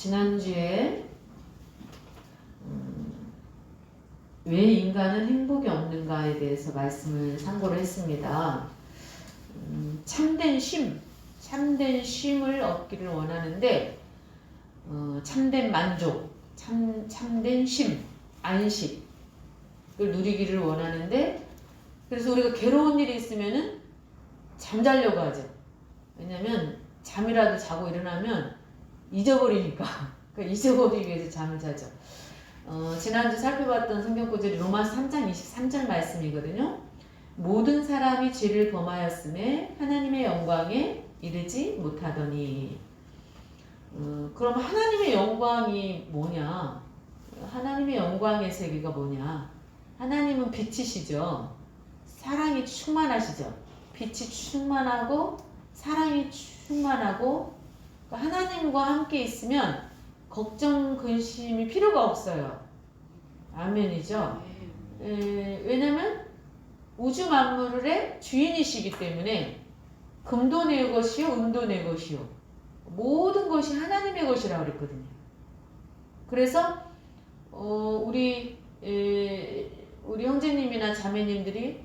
지난주에 왜 인간은 행복이 없는가에 대해서 말씀을 참고를 했습니다. 참된 쉼을 얻기를 원하는데 참된 만족, 참된 쉼, 안식을 누리기를 원하는데, 그래서 우리가 괴로운 일이 있으면은 잠자려고 하죠. 왜냐면 잠이라도 자고 일어나면 잊어버리니까. 그러니까 잊어버리기 위해서 잠을 자죠. 지난주 살펴봤던 성경 구절이 로마서 3장 23절 말씀이거든요. 모든 사람이 죄를 범하였음에 하나님의 영광에 이르지 못하더니. 그럼 하나님의 영광이 뭐냐? 하나님의 영광의 세계가 뭐냐? 하나님은 빛이시죠. 사랑이 충만하시죠. 빛이 충만하고 사랑이 충만하고, 그러니까 하나님과 함께 있으면 걱정, 근심이 필요가 없어요. 아멘이죠. 왜냐면 우주 만물의 주인이시기 때문에 금도 내 것이요 은도 내 것이요 모든 것이 하나님의 것이라고 그랬거든요. 그래서 우리 형제님이나 자매님들이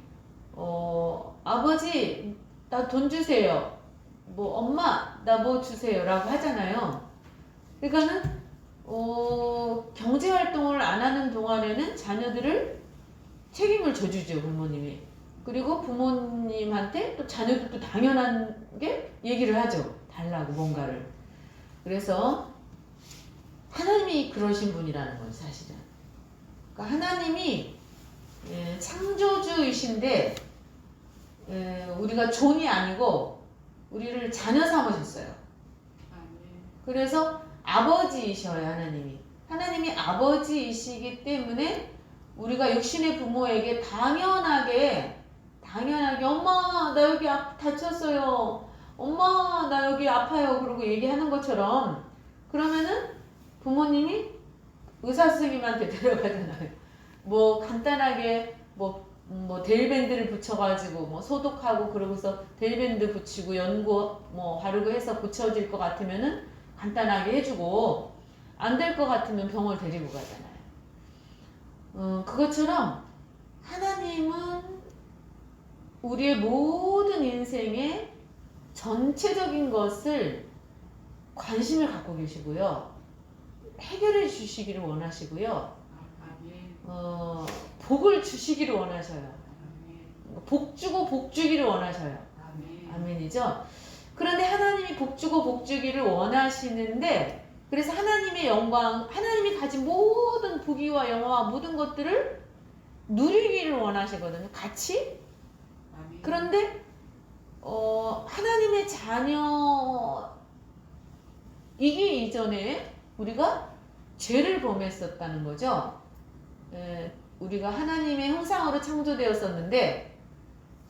아버지 나 돈 주세요, 뭐 엄마 나 뭐 주세요 라고 하잖아요. 그러니까는 경제활동을 안 하는 동안에는 자녀들을 책임을 져주죠, 부모님이. 그리고 부모님한테 또 자녀들도 당연한 게 얘기를 하죠. 달라고 뭔가를. 그래서 하나님이 그러신 분이라는 거예요, 사실은. 그러니까 하나님이 창조주이신데 우리가 종이 아니고 우리를 자녀 삼으셨어요. 그래서 아버지이셔요, 하나님이. 하나님이 아버지이시기 때문에 우리가 육신의 부모에게 당연하게 엄마 나 여기 다쳤어요, 엄마 나 여기 아파요 그러고 얘기하는 것처럼, 그러면은 부모님이 의사 선생님한테 데려가잖아요. 뭐 간단하게 뭐 데일밴드를 붙여가지고 뭐 소독하고 그러고서 데일밴드 붙이고 연고 뭐 바르고 해서 고쳐질 것 같으면은 간단하게 해주고, 안 될 것 같으면 병원 데리고 가잖아요. 그것처럼 하나님은 우리의 모든 인생의 전체적인 것을 관심을 갖고 계시고요. 해결해 주시기를 원하시고요. 복을 주시기를 원하셔요. 복 주고 복 주기를 원하셔요. 아멘이죠? 그런데 하나님이 복 주고 복 주기를 원하시는데, 그래서 하나님의 영광, 하나님이 가진 모든 부귀와 영화와 모든 것들을 누리기를 원하시거든요, 같이. 그런데 하나님의 자녀이기 이전에 우리가 죄를 범했었다는 거죠. 우리가 하나님의 형상으로 창조되었었는데,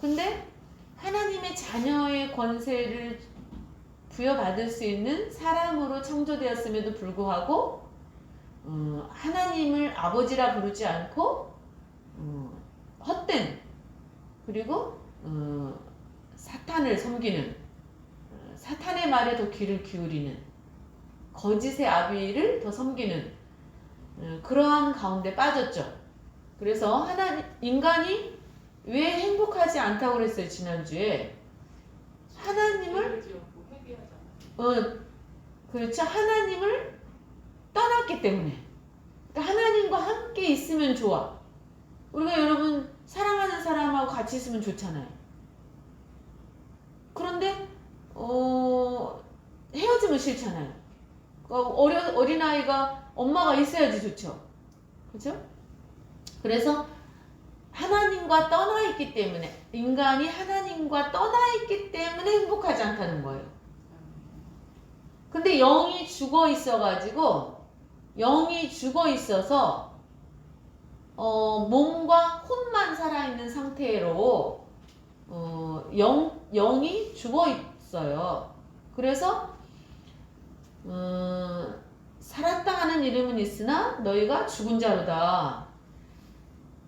근데 하나님의 자녀의 권세를 부여받을 수 있는 사람으로 창조되었음에도 불구하고 하나님을 아버지라 부르지 않고 헛된, 그리고 사탄을 섬기는, 사탄의 말에 더 귀를 기울이는, 거짓의 아비를 더 섬기는 그러한 가운데 빠졌죠. 그래서 인간이 왜 행복하지 않다고 그랬어요, 지난주에. 하나님을 그렇죠. 하나님을 떠났기 때문에. 그러니까 하나님과 함께 있으면 좋아. 우리가 여러분 사랑하는 사람하고 같이 있으면 좋잖아요. 그런데 헤어지면 싫잖아요. 어린아이가 엄마가 있어야지 좋죠. 그렇죠? 그래서 하나님과 떠나 있기 때문에, 인간이 하나님과 떠나 있기 때문에 행복하지 않다는 거예요. 근데 영이 죽어 있어서 몸과 혼만 살아있는 상태로 영이 죽어 있어요. 그래서 살았다 하는 이름은 있으나 너희가 죽은 자로다.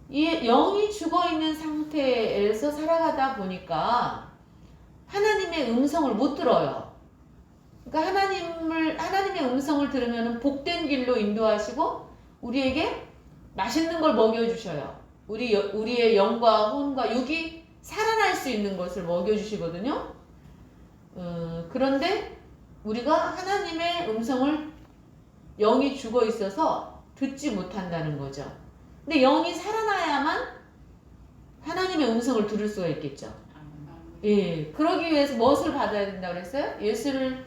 이 영이 죽어 있는 상태에서 살아가다 보니까 하나님의 음성을 못 들어요. 그러니까 하나님의 음성을 들으면 복된 길로 인도하시고 우리에게 맛있는 걸 먹여주셔요. 우리의 영과 혼과 육이 살아날 수 있는 것을 먹여주시거든요. 그런데 우리가 하나님의 음성을 영이 죽어 있어서 듣지 못한다는 거죠. 근데 영이 살아나야만 하나님의 음성을 들을 수가 있겠죠. 예, 그러기 위해서 무엇을 받아야 된다고 그랬어요? 예수를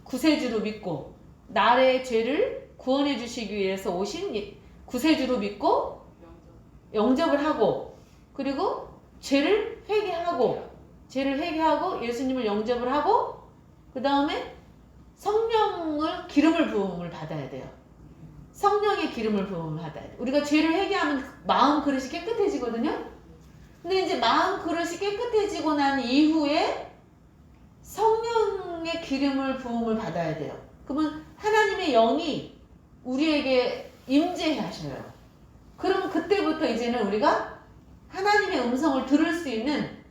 구세주로 믿고 나의 죄를 구원해 주시기 위해서 오신 구세주로 믿고 영접을 하고 그리고 죄를 회개하고 예수님을 영접을 하고 그 다음에 성령을 기름을 부음을 받아야 돼요. 성령의 기름을 부음을 받아야 돼요. 우리가 죄를 회개하면 마음 그릇이 깨끗해지거든요. 근데 이제 마음 그릇이 깨끗해지고 난 이후에 성령의 기름을 부음을 받아야 돼요. 그러면 하나님의 영이 우리에게 임재하셔요. 그럼 그때부터 이제는 우리가 하나님의 음성을 들을 수 있는,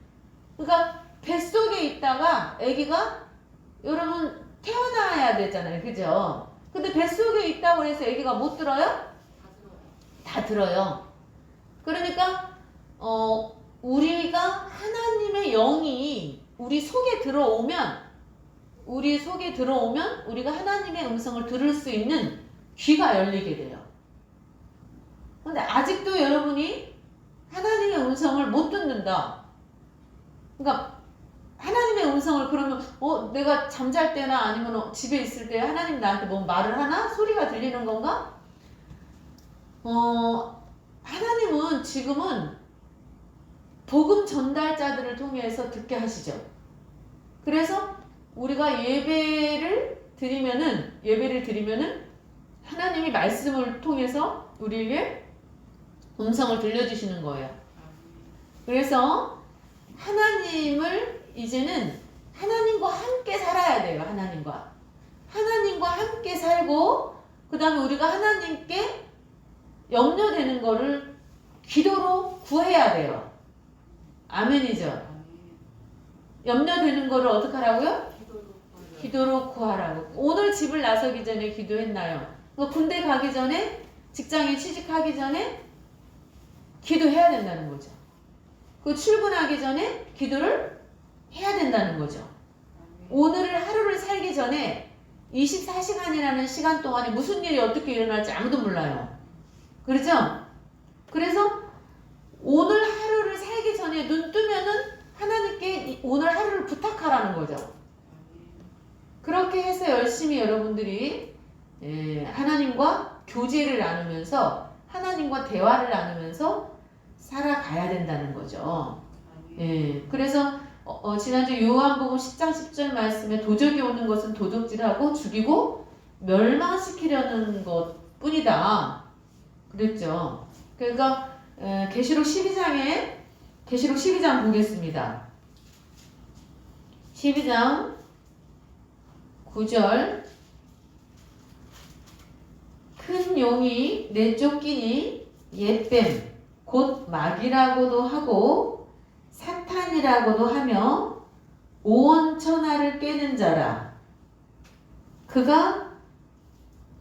그러니까 뱃속에 있다가 아기가 여러분 태어나야 되잖아요. 그죠? 근데 뱃속에 있다고 해서 아기가 못 들어요? 다 들어요. 그러니까 우리가 하나님의 영이 우리 속에 들어오면 우리가 하나님의 음성을 들을 수 있는 귀가 열리게 돼요. 근데 아직도 여러분이 하나님의 음성을 못 듣는다. 그러니까 하나님의 음성을 그러면 내가 잠잘 때나 아니면 집에 있을 때 하나님 나한테 뭐 말을 하나? 소리가 들리는 건가? 하나님은 지금은 복음 전달자들을 통해서 듣게 하시죠. 그래서 우리가 예배를 드리면은 하나님이 말씀을 통해서 우리에게 음성을 들려주시는 거예요. 그래서 이제는 하나님과 함께 살아야 돼요. 하나님과 함께 살고 그 다음에 우리가 하나님께 염려되는 거를 기도로 구해야 돼요. 아멘이죠. 염려되는 거를 어떻게 하라고요? 기도로 구하라고. 오늘 집을 나서기 전에 기도했나요? 군대 가기 전에, 직장에 취직하기 전에 기도해야 된다는 거죠. 그 출근하기 전에 기도를 해야 된다는 거죠. 오늘을 하루를 살기 전에 24시간이라는 시간 동안에 무슨 일이 어떻게 일어날지 아무도 몰라요. 그렇죠? 그래서 오늘 하루를 살기 전에 눈 뜨면은 하나님께 오늘 하루를 부탁하라는 거죠. 그렇게 해서 열심히 여러분들이 하나님과 교제를 나누면서 하나님과 대화를 나누면서 살아가야 된다는 거죠. 그래서 지난주 요한복음 10장 10절 말씀에 도적이 오는 것은 도둑질하고 죽이고 멸망시키려는 것 뿐이다. 그랬죠. 그러니까 계시록 12장 보겠습니다. 12장 9절 큰 용이 내쫓기니 옛뱀 곧 마귀라고도 하고 사탄이라고도 하며 온 천하를 꿰는 자라. 그가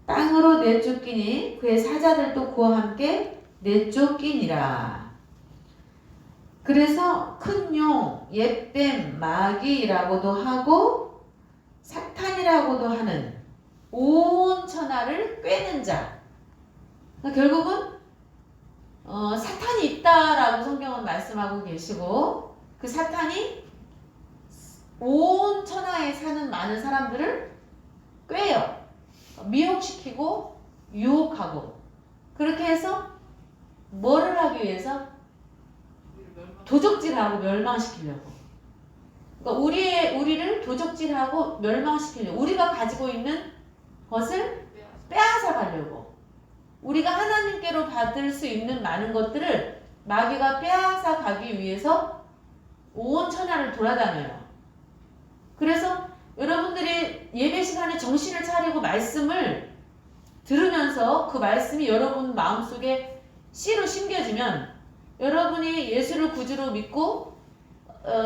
땅으로 내쫓기니 그의 사자들도 그와 함께 내쫓기니라. 그래서 큰 용, 옛뱀, 마귀라고도 하고 사탄이라고도 하는 온 천하를 꿰는 자. 그러니까 결국은 사탄이 있다라고 성경은 말씀하고 계시고 그 사탄이 온 천하에 사는 많은 사람들을 꿰요. 미혹시키고 유혹하고 그렇게 해서 뭐를 하기 위해서? 도적질하고 멸망시키려고. 그러니까 우리를 도적질하고 멸망시키려고. 우리가 가지고 있는 것을 빼앗아 가려고. 우리가 하나님께로 받을 수 있는 많은 것들을 마귀가 빼앗아 가기 위해서 온 천하를 돌아다녀요. 그래서 여러분들이 예배 시간에 정신을 차리고 말씀을 들으면서 그 말씀이 여러분 마음속에 씨로 심겨지면 여러분이 예수를 구주로 믿고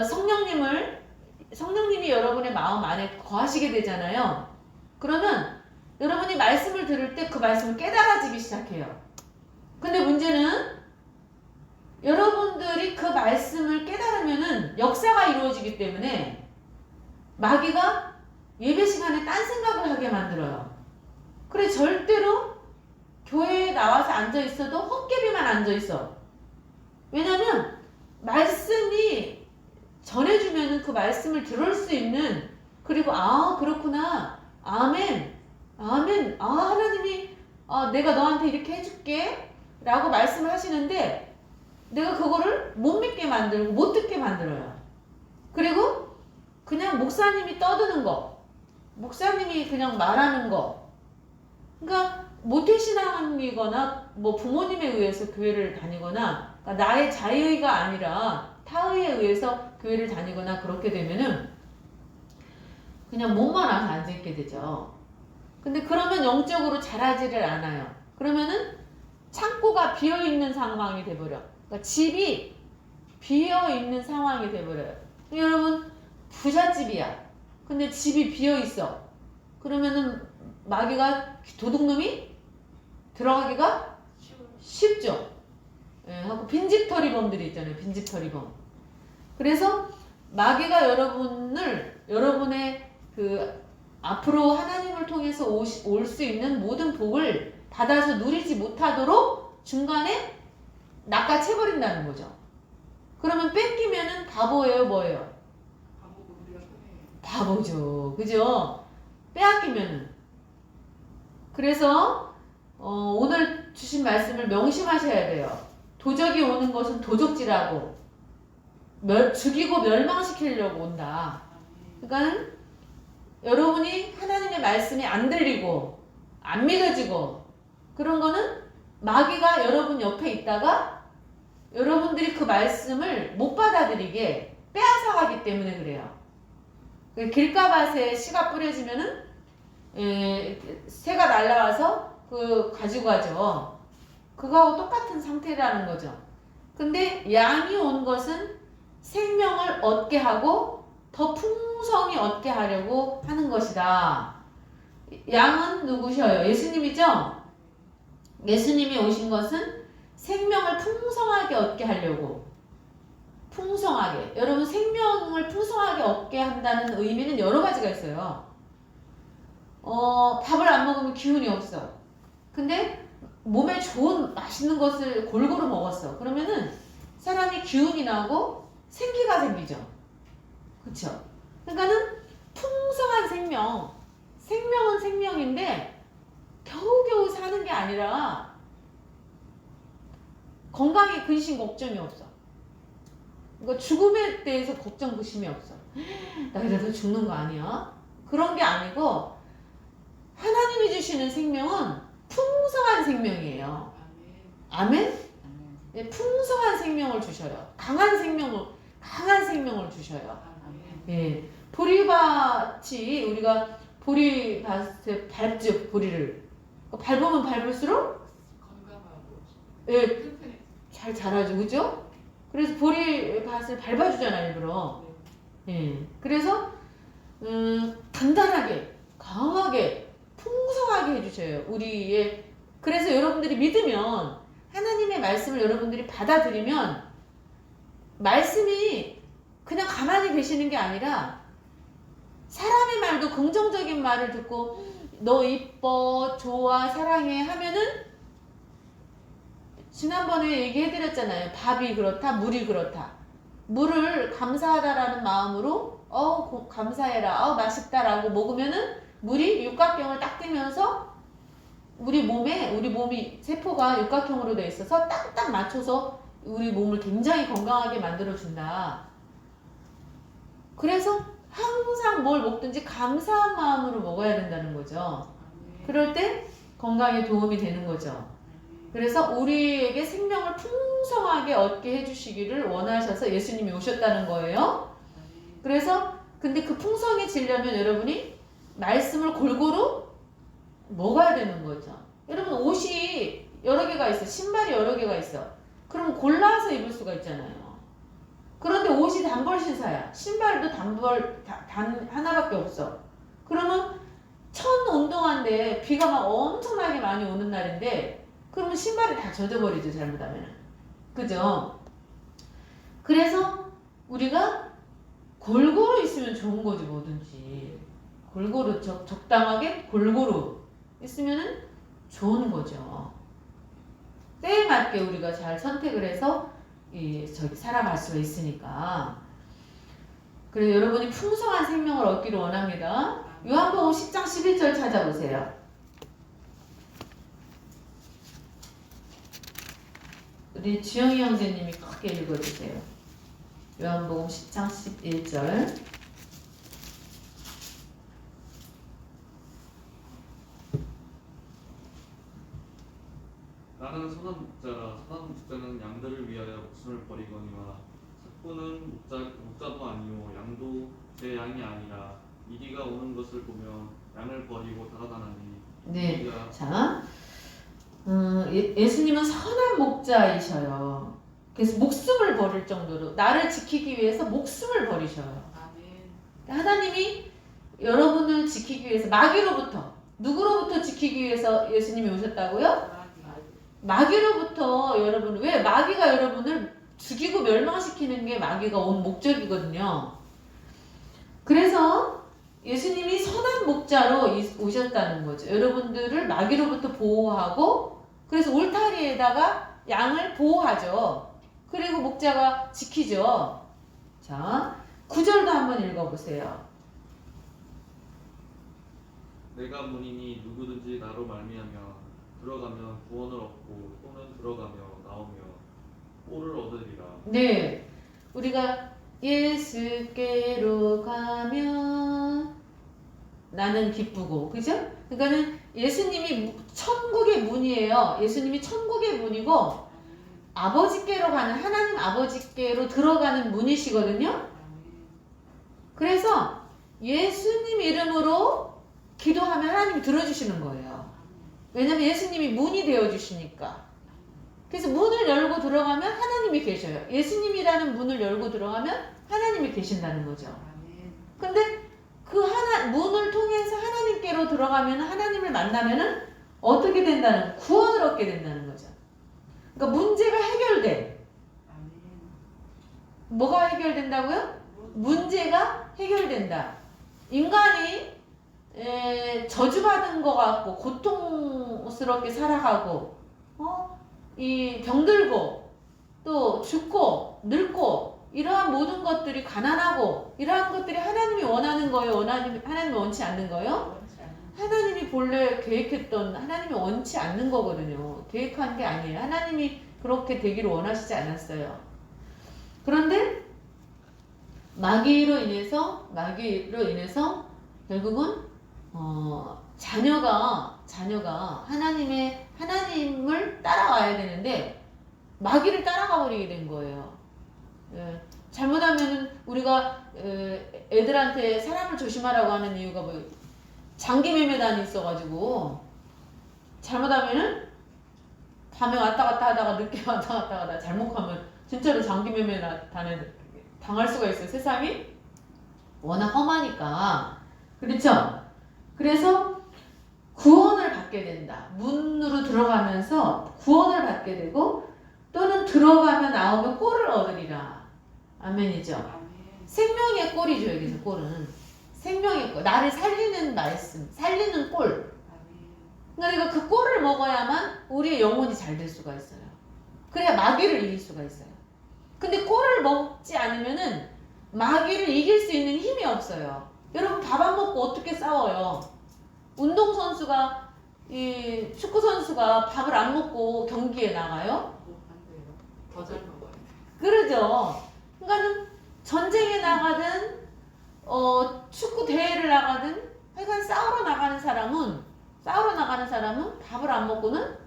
성령님이 여러분의 마음 안에 거하시게 되잖아요. 그러면 여러분 들을 때 그 말씀을 깨달아지기 시작해요. 근데 문제는 여러분들이 그 말씀을 깨달으면은 역사가 이루어지기 때문에 마귀가 예배 시간에 딴 생각을 하게 만들어요. 그래 절대로 교회에 나와서 앉아 있어도 헛개비만 앉아 있어. 왜냐면 말씀이 전해주면은 그 말씀을 들을 수 있는, 그리고 그렇구나, 아멘, 아멘, 하나님이 내가 너한테 이렇게 해줄게 라고 말씀을 하시는데 내가 그거를 못 믿게 만들고 못 듣게 만들어요. 그리고 그냥 목사님이 떠드는 거, 목사님이 그냥 말하는 거, 그러니까 모태신앙이거나 뭐 부모님에 의해서 교회를 다니거나, 그러니까 나의 자의가 아니라 타의에 의해서 교회를 다니거나 그렇게 되면은 그냥 몸만 와서 앉아있게 되죠. 근데 그러면 영적으로 자라지를 않아요. 그러면은 창고가 비어있는 상황이 돼버려. 그러니까 집이 비어있는 상황이 돼버려요. 여러분 부잣집이야. 근데 집이 비어있어. 그러면은 마귀가, 도둑놈이 들어가기가 쉽죠. 예, 하고 빈집털이범들이 있잖아요. 빈집털이범. 그래서 마귀가 여러분의 그 앞으로 하나님을 통해서 올 수 있는 모든 복을 받아서 누리지 못하도록 중간에 낚아채버린다는 거죠. 그러면 뺏기면은 바보예요, 뭐예요? 바보죠. 그죠? 빼앗기면은. 그래서 오늘 주신 말씀을 명심하셔야 돼요. 도적이 오는 것은 도적질하고 죽이고 멸망시키려고 온다. 그러니까 여러분이 하나님의 말씀이 안 들리고 안 믿어지고 그런 거는 마귀가 여러분 옆에 있다가 여러분들이 그 말씀을 못 받아들이게 빼앗아가기 때문에 그래요. 길가밭에 씨가 뿌려지면은 새가 날라와서 가지고 가죠. 그거하고 똑같은 상태라는 거죠. 근데 양이 온 것은 생명을 얻게 하고 더 풍성히 얻게 하려고 하는 것이다. 양은 누구셔요? 예수님이죠? 예수님이 오신 것은 생명을 풍성하게 얻게 하려고. 풍성하게. 여러분 생명을 풍성하게 얻게 한다는 의미는 여러 가지가 있어요. 밥을 안 먹으면 기운이 없어. 근데 몸에 좋은 맛있는 것을 골고루 먹었어. 그러면은 사람이 기운이 나고 생기가 생기죠. 그쵸? 그러니까는 풍성한 생명은 생명인데 겨우겨우 사는 게 아니라 건강에 근심 걱정이 없어. 그러니까 죽음에 대해서 걱정 의심이 없어. 나 이러다 죽는 거 아니야? 그런 게 아니고 하나님이 주시는 생명은 풍성한 생명이에요. 아멘? 네, 풍성한 생명을 주셔요. 강한 생명을 주셔요. 예, 보리밭이 우리가 보리밭에 밟죠. 보리를 밟으면 밟을수록 예, 잘 자라죠. 그죠? 그래서 보리밭을 밟아주잖아요. 일부러. 예, 그래서 단단하게 강하게 풍성하게 해주셔요. 그래서 여러분들이 믿으면 하나님의 말씀을 여러분들이 받아들이면 말씀이 그냥 가만히 계시는 게 아니라 사람의 말도 긍정적인 말을 듣고 너 이뻐, 좋아, 사랑해 하면은 지난번에 얘기해드렸잖아요. 밥이 그렇다, 물이 그렇다. 물을 감사하다라는 마음으로 감사해라, 맛있다라고 먹으면은 물이 육각형을 딱 띄면서 우리 몸이 세포가 육각형으로 되어 있어서 딱딱 맞춰서 우리 몸을 굉장히 건강하게 만들어준다. 그래서 항상 뭘 먹든지 감사한 마음으로 먹어야 된다는 거죠. 그럴 때 건강에 도움이 되는 거죠. 그래서 우리에게 생명을 풍성하게 얻게 해주시기를 원하셔서 예수님이 오셨다는 거예요. 그래서 근데 그 풍성해지려면 여러분이 말씀을 골고루 먹어야 되는 거죠. 여러분 옷이 여러 개가 있어. 신발이 여러 개가 있어. 그럼 골라서 입을 수가 있잖아요. 그런데 옷이 단벌 신사야. 신발도 단벌 단 하나밖에 없어. 그러면 천 운동화인데 비가 막 엄청나게 많이 오는 날인데 그러면 신발이 다 젖어버리죠, 잘못하면. 그죠? 그래서 우리가 골고루 있으면 좋은 거지, 뭐든지. 골고루, 적당하게 골고루 있으면 좋은 거죠. 때에 맞게 우리가 잘 선택을 해서 살아갈 수가 있으니까. 그래서 여러분이 풍성한 생명을 얻기를 원합니다. 요한복음 10장 11절 찾아보세요. 우리 주영이 형제님이 크게 읽어주세요. 요한복음 10장 11절. 나는 선한 목자라. 선한 목자는 양들을 위하여 목숨을 버리거니와 삭부는 목자도 아니요 양도 제 양이 아니라 이리가 오는 것을 보면 양을 버리고 다가다나니. 네. 자, 예수님은 선한 목자이셔요. 그래서 목숨을 버릴 정도로 나를 지키기 위해서 목숨을 버리셔요. 하나님이 여러분을 지키기 위해서 마귀로부터 누구로부터 지키기 위해서 예수님이 오셨다고요? 마귀로부터. 여러분, 왜 마귀가 여러분을 죽이고 멸망시키는 게 마귀가 온 목적이거든요. 그래서 예수님이 선한 목자로 오셨다는 거죠. 여러분들을 마귀로부터 보호하고, 그래서 울타리에다가 양을 보호하죠. 그리고 목자가 지키죠. 자, 9절도 한번 읽어보세요. 내가 문이니 누구든지 나로 말미암아 들어가면 구원을 얻고 또는 들어가며 나오며 꼴을 얻으리라. 네, 우리가 예수께로 가면 나는 기쁘고, 그죠? 그러니까는 예수님이 천국의 문이에요. 예수님이 천국의 문이고 아버지께로 가는, 하나님 아버지께로 들어가는 문이시거든요. 그래서 예수님 이름으로 기도하면 하나님이 들어주시는 거예요. 왜냐면 예수님이 문이 되어주시니까. 그래서 문을 열고 들어가면 하나님이 계셔요. 예수님이라는 문을 열고 들어가면 하나님이 계신다는 거죠. 근데 그 문을 통해서 하나님께로 들어가면, 하나님을 만나면은 어떻게 된다는, 구원을 얻게 된다는 거죠. 그러니까 문제가 해결돼. 뭐가 해결된다고요? 문제가 해결된다. 인간이 저주받은 것 같고 고통스럽게 살아가고 이 병들고 또 죽고 늙고 이러한 모든 것들이, 가난하고 이러한 것들이 하나님이 원하는 거예요? 하나님이 원치 않는 거예요? 하나님이 본래 계획했던, 하나님이 원치 않는 거거든요. 계획한 게 아니에요. 하나님이 그렇게 되기를 원하시지 않았어요. 그런데 마귀로 인해서 결국은 자녀가 하나님을 따라와야 되는데 마귀를 따라가 버리게 된 거예요. 잘못하면은 우리가 애들한테 사람을 조심하라고 하는 이유가 뭐, 장기매매단이 있어가지고 잘못하면은 밤에 왔다 갔다 하다가 늦게 왔다 갔다 하다가 잘못하면 진짜로 장기매매단에 당할 수가 있어요. 세상이 워낙 험하니까. 그렇죠? 그래서 구원을 받게 된다. 문으로 들어가면서 구원을 받게 되고, 또는 들어가면 나오면 꼴을 얻으리라. 아멘이죠? 아멘. 생명의 꼴이죠. 여기서 꼴은 생명의 꼴, 나를 살리는 말씀, 살리는 꼴. 그러니까 그 꼴을 먹어야만 우리의 영혼이 잘 될 수가 있어요. 그래야 마귀를 이길 수가 있어요. 근데 꼴을 먹지 않으면은 마귀를 이길 수 있는 힘이 없어요. 여러분, 밥 안 먹고 어떻게 싸워요? 운동선수가, 이 축구선수가 밥을 안 먹고 경기에 나가요? 더 잘 먹어요. 그러죠. 그러니까는 전쟁에 나가든 축구 대회를 나가든 하여간 싸우러 나가는 사람은 밥을 안 먹고는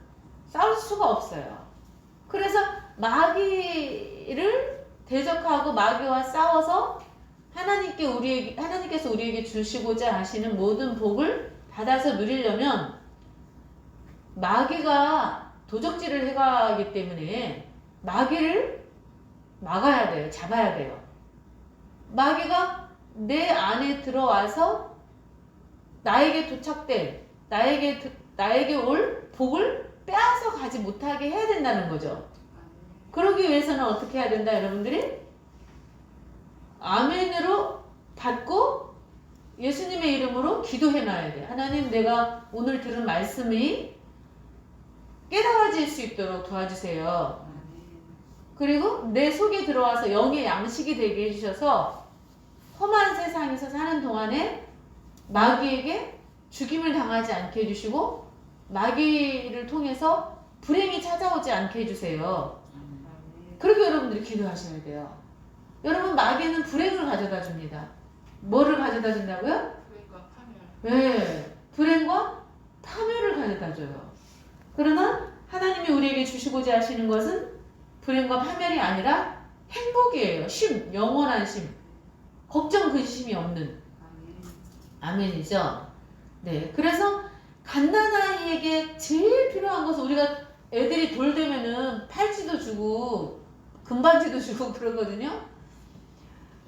싸울 수가 없어요. 그래서 마귀를 대적하고 마귀와 싸워서 하나님께서 우리에게 주시고자 하시는 모든 복을 받아서 누리려면 마귀가 도적질을 해가기 때문에 마귀를 막아야 돼요. 잡아야 돼요. 마귀가 내 안에 들어와서 나에게 도착될 나에게 올 복을 빼앗아 가지 못하게 해야 된다는 거죠. 그러기 위해서는 어떻게 해야 된다, 여러분들이? 아멘으로 받고 예수님의 이름으로 기도해 놔야 돼. 하나님, 내가 오늘 들은 말씀이 깨달아질 수 있도록 도와주세요. 그리고 내 속에 들어와서 영의 양식이 되게 해주셔서 험한 세상에서 사는 동안에 마귀에게 죽임을 당하지 않게 해주시고 마귀를 통해서 불행이 찾아오지 않게 해주세요. 그렇게 여러분들이 기도하셔야 돼요. 여러분, 마귀는 불행을 가져다 줍니다. 뭐를 가져다 준다고요? 불행과 파멸. 네, 불행과 파멸을 가져다 줘요. 그러나 하나님이 우리에게 주시고자 하시는 것은 불행과 파멸이 아니라 행복이에요. 쉼, 영원한 쉼, 걱정 근심이 없는. 아멘이죠. 네, 그래서 갓난아이에게 제일 필요한 것은, 우리가 애들이 돌 되면은 팔찌도 주고 금반지도 주고 그러거든요.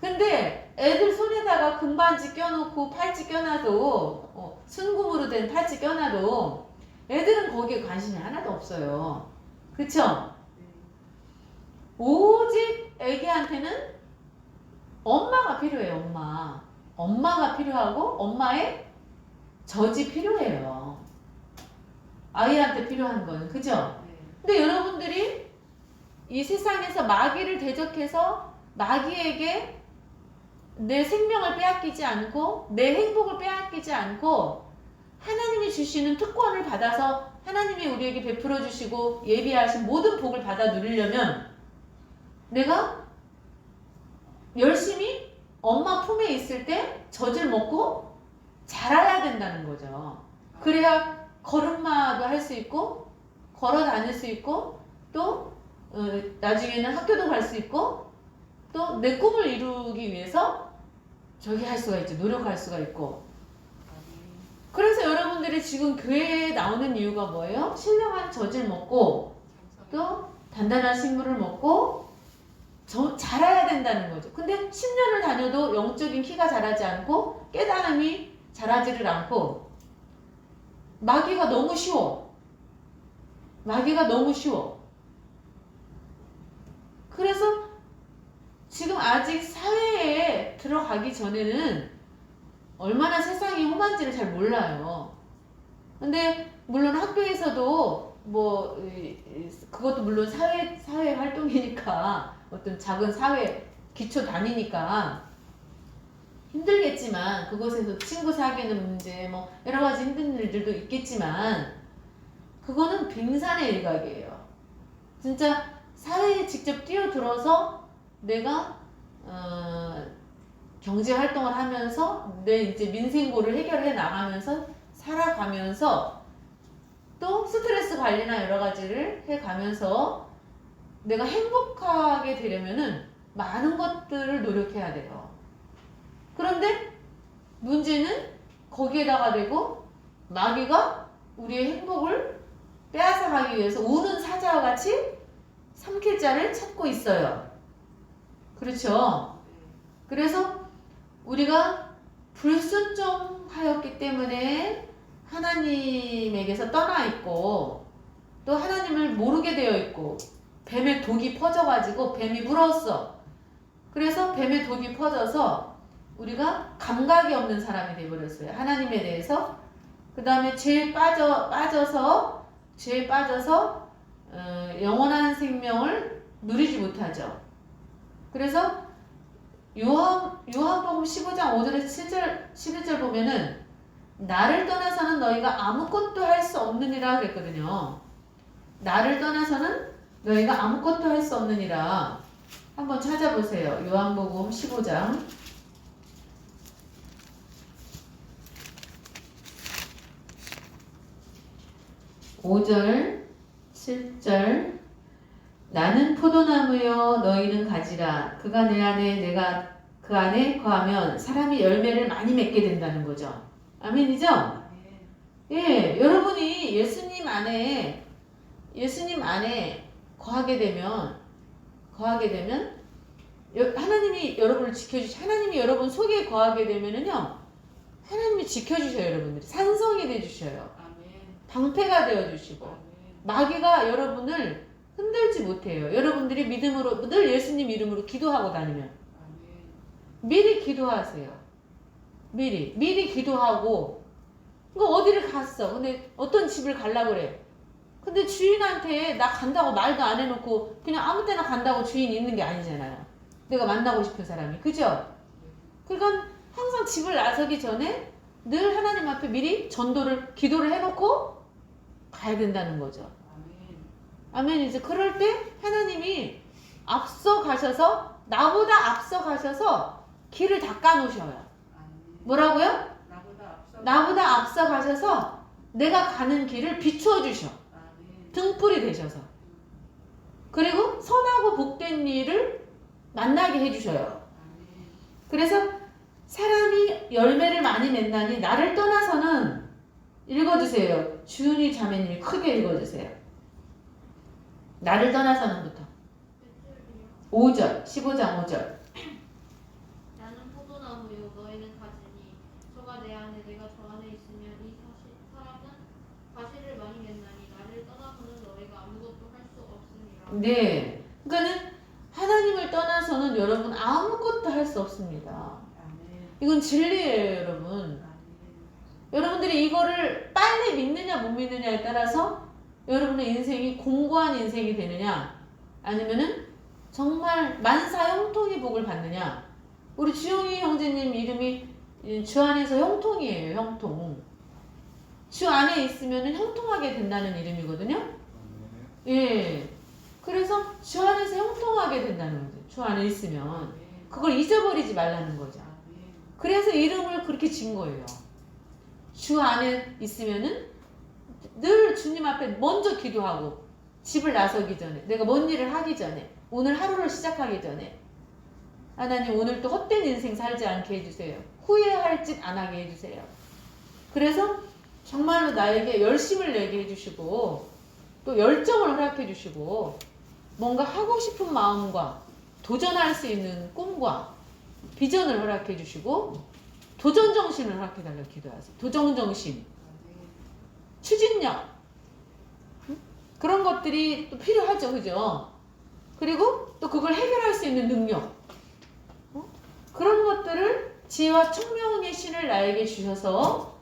근데 애들 손에다가 금반지 껴놓고 팔찌 껴놔도, 순금으로 된 팔찌 껴놔도 애들은 거기에 관심이 하나도 없어요. 그쵸? 오직 애기한테는 엄마가 필요해요. 엄마가 필요하고 엄마의 젖이 필요해요. 아이한테 필요한 거는. 그죠? 근데 여러분들이 이 세상에서 마귀를 대적해서 마귀에게 내 생명을 빼앗기지 않고 내 행복을 빼앗기지 않고 하나님이 주시는 특권을 받아서 하나님이 우리에게 베풀어 주시고 예비하신 모든 복을 받아 누리려면 내가 열심히 엄마 품에 있을 때 젖을 먹고 자라야 된다는 거죠. 그래야 걸음마도 할 수 있고 걸어 다닐 수 있고 또 나중에는 학교도 갈 수 있고 또 내 꿈을 이루기 위해서 저기 할 수가 있죠. 노력할 수가 있고. 그래서 여러분들이 지금 교회에 나오는 이유가 뭐예요? 신령한 젖을 먹고 또 단단한 식물을 먹고 자라야 된다는 거죠. 근데 10년을 다녀도 영적인 키가 자라지 않고 깨달음이 자라지를 않고 마귀가 너무 쉬워. 그래서 지금 아직 사회에 들어가기 전에는 얼마나 세상이 험한지를 잘 몰라요. 근데 물론 학교에서도 뭐 그것도 물론 사회 활동이니까 어떤 작은 사회 기초 다니니까 힘들겠지만 그곳에서 친구 사귀는 문제 뭐 여러 가지 힘든 일들도 있겠지만 그거는 빙산의 일각이에요. 진짜 사회에 직접 뛰어들어서 내가 경제 활동을 하면서 내 이제 민생고를 해결해 나가면서 살아가면서 또 스트레스 관리나 여러 가지를 해 가면서 내가 행복하게 되려면은 많은 것들을 노력해야 돼요. 그런데 문제는 거기에다가 대고 마귀가 우리의 행복을 빼앗아가기 위해서 우는 사자와 같이 삼킬 자를 찾고 있어요. 그렇죠? 그래서 우리가 불순종하였기 때문에 하나님에게서 떠나 있고 또 하나님을 모르게 되어 있고 뱀의 독이 퍼져가지고 뱀이 물었어. 그래서 뱀의 독이 퍼져서 우리가 감각이 없는 사람이 되어버렸어요. 하나님에 대해서. 그 다음에 죄에 빠져서 영원한 생명을 누리지 못하죠. 그래서 요한복음 15장 5절에서 11절 보면은 나를 떠나서는 너희가 아무것도 할 수 없느니라 그랬거든요. 나를 떠나서는 너희가 아무것도 할 수 없느니라. 한번 찾아보세요. 요한복음 15장 5절 7절 나는 포도나무여 너희는 가지라. 그가 내 안에 내가 그 안에 거하면 사람이 열매를 많이 맺게 된다는 거죠. 아멘이죠? 예, 여러분이 예수님 안에 거하게 되면 하나님이 여러분을 지켜주시 하나님이 여러분 속에 거하게 되면은요 하나님이 지켜주셔요. 여러분들이 산성이 돼주셔요. 아멘. 방패가 되어주시고 아멘. 마귀가 여러분을 흔들지 못해요. 여러분들이 믿음으로 늘 예수님 이름으로 기도하고 다니면 아멘. 미리 기도하세요. 미리 기도하고 그 어디를 갔어. 근데 어떤 집을 가려고 그래. 근데 주인한테 나 간다고 말도 안 해놓고 그냥 아무 때나 간다고 주인이 있는 게 아니잖아요. 내가 만나고 싶은 사람이. 그죠? 그러니까 항상 집을 나서기 전에 늘 하나님 앞에 미리 기도를 해놓고 가야 된다는 거죠. 아멘. 아멘이죠. 그럴 때 하나님이 앞서 가셔서 나보다 앞서 가셔서 길을 닦아놓으셔요. 아멘. 뭐라고요? 나보다 앞서 가셔서 내가 가는 길을 비추어 주셔. 아멘. 등불이 되셔서. 그리고 선하고 복된 일을 만나게 해주셔요. 아멘. 그래서 사람이 열매를 많이 맺나니 나를 떠나서는 읽어주세요. 주은이 자매님이 크게 읽어주세요. 나를 떠나서는부터 5절 15장 5절 나는 포도나무요 너희는 가지니 저가 내 안에 내가 저 안에 있으면 이 사람은 가시를 많이 맺나니 나를 떠나서는 너희가 아무것도 할 수 없으니라. 네, 그러니까는 하나님을 떠나서는 여러분 아무것도 할 수 없습니다. 아멘. 이건 진리예요, 여러분. 아멘. 여러분들이 이거를 빨리 믿느냐 못 믿느냐에 따라서 여러분의 인생이 공고한 인생이 되느냐 아니면은 정말 만사 형통의 복을 받느냐. 우리 주영이 형제님 이름이 주 안에서 형통이에요. 형통. 주 안에 있으면은 형통하게 된다는 이름이거든요. 예. 그래서 주 안에서 형통하게 된다는 거죠. 주 안에 있으면 아멘. 그걸 잊어버리지 말라는 거죠. 아멘. 그래서 이름을 그렇게 진 거예요. 주 안에 있으면은 늘 주님 앞에 먼저 기도하고 집을 나서기 전에 내가 뭔 일을 하기 전에 오늘 하루를 시작하기 전에 하나님 오늘 또 헛된 인생 살지 않게 해주세요. 후회할 짓 안 하게 해주세요. 그래서 정말로 나에게 열심을 내게 해주시고 또 열정을 허락해 주시고 뭔가 하고 싶은 마음과 도전할 수 있는 꿈과 비전을 허락해 주시고 도전 정신을 허락해 달라고 기도하세요. 도전 정신, 추진력 그런 것들이 또 필요하죠, 그죠? 그리고 또 그걸 해결할 수 있는 능력 그런 것들을 지혜와 총명의 신을 나에게 주셔서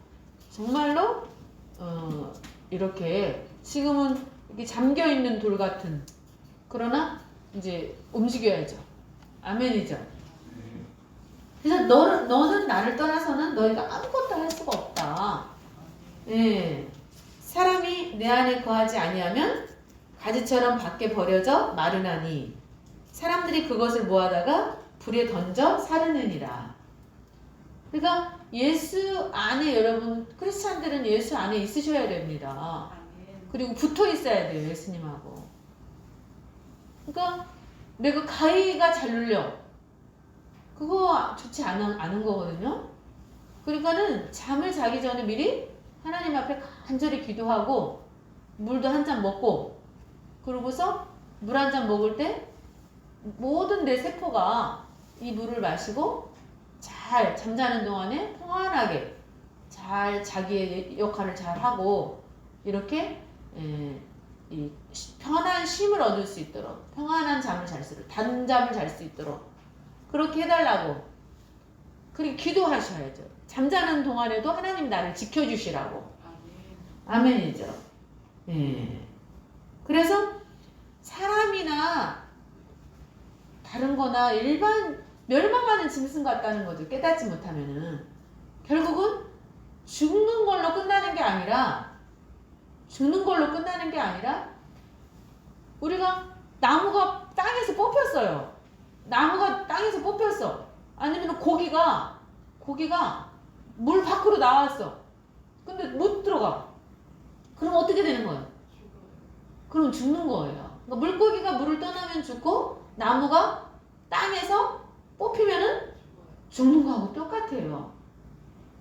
정말로 이렇게 지금은 이렇게 잠겨 있는 돌 같은 그러나 이제 움직여야죠. 아멘이죠. 그래서 너는 나를 떠나서는 너희가 아무것도 할 수가 없다. 예. 사람이 내 안에 거하지 아니하면 가지처럼 밖에 버려져 마르나니 사람들이 그것을 모아다가 불에 던져 사르느니라. 그러니까 예수 안에 여러분 크리스찬들은 예수 안에 있으셔야 됩니다. 아멘. 그리고 붙어 있어야 돼요, 예수님하고. 그러니까 내가 가위가 잘 눌려. 그거 좋지 않은 거거든요. 그러니까는 잠을 자기 전에 미리 하나님 앞에 간절히 기도하고 물도 한 잔 먹고 그러고서 물 한 잔 먹을 때 모든 내 세포가 이 물을 마시고 잘 잠자는 동안에 평안하게 잘 자기의 역할을 잘 하고 이렇게 이 편한 쉼을 얻을 수 있도록 평안한 잠을 잘 수 있도록 단잠을 잘 수 있도록 그렇게 해달라고 그리고 기도하셔야죠. 잠자는 동안에도 하나님 나를 지켜주시라고. 아멘. 아멘이죠. 예. 그래서 사람이나 다른 거나 일반 멸망하는 짐승 같다는 거죠. 깨닫지 못하면은 결국은 죽는 걸로 끝나는 게 아니라 우리가 나무가 땅에서 뽑혔어요. 나무가 땅에서 뽑혔어. 아니면 고기가 물 밖으로 나왔어. 근데 못 들어가. 그럼 어떻게 되는 거예요? 그럼 죽는 거예요. 그러니까 물고기가 물을 떠나면 죽고 나무가 땅에서 뽑히면은 죽는 거하고 똑같아요.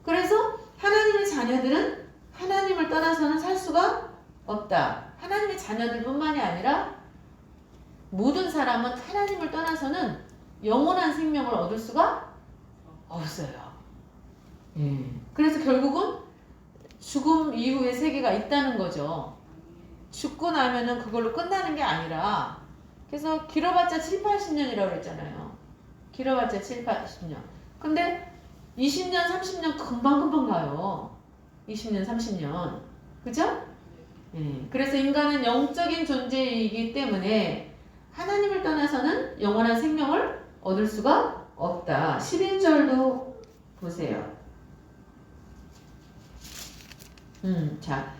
그래서 하나님의 자녀들은 하나님을 떠나서는 살 수가 없다. 하나님의 자녀들뿐만이 아니라 모든 사람은 하나님을 떠나서는 영원한 생명을 얻을 수가 없어요. 그래서 결국은 죽음 이후의 세계가 있다는 거죠. 죽고 나면은 그걸로 끝나는 게 아니라, 그래서 길어봤자 7, 80년이라고 그랬잖아요. 길어봤자 7, 80년. 근데 20년, 30년 금방금방 가요. 20년, 30년. 그죠? 예. 그래서 인간은 영적인 존재이기 때문에 하나님을 떠나서는 영원한 생명을 얻을 수가 없다. 11절도 보세요. 자,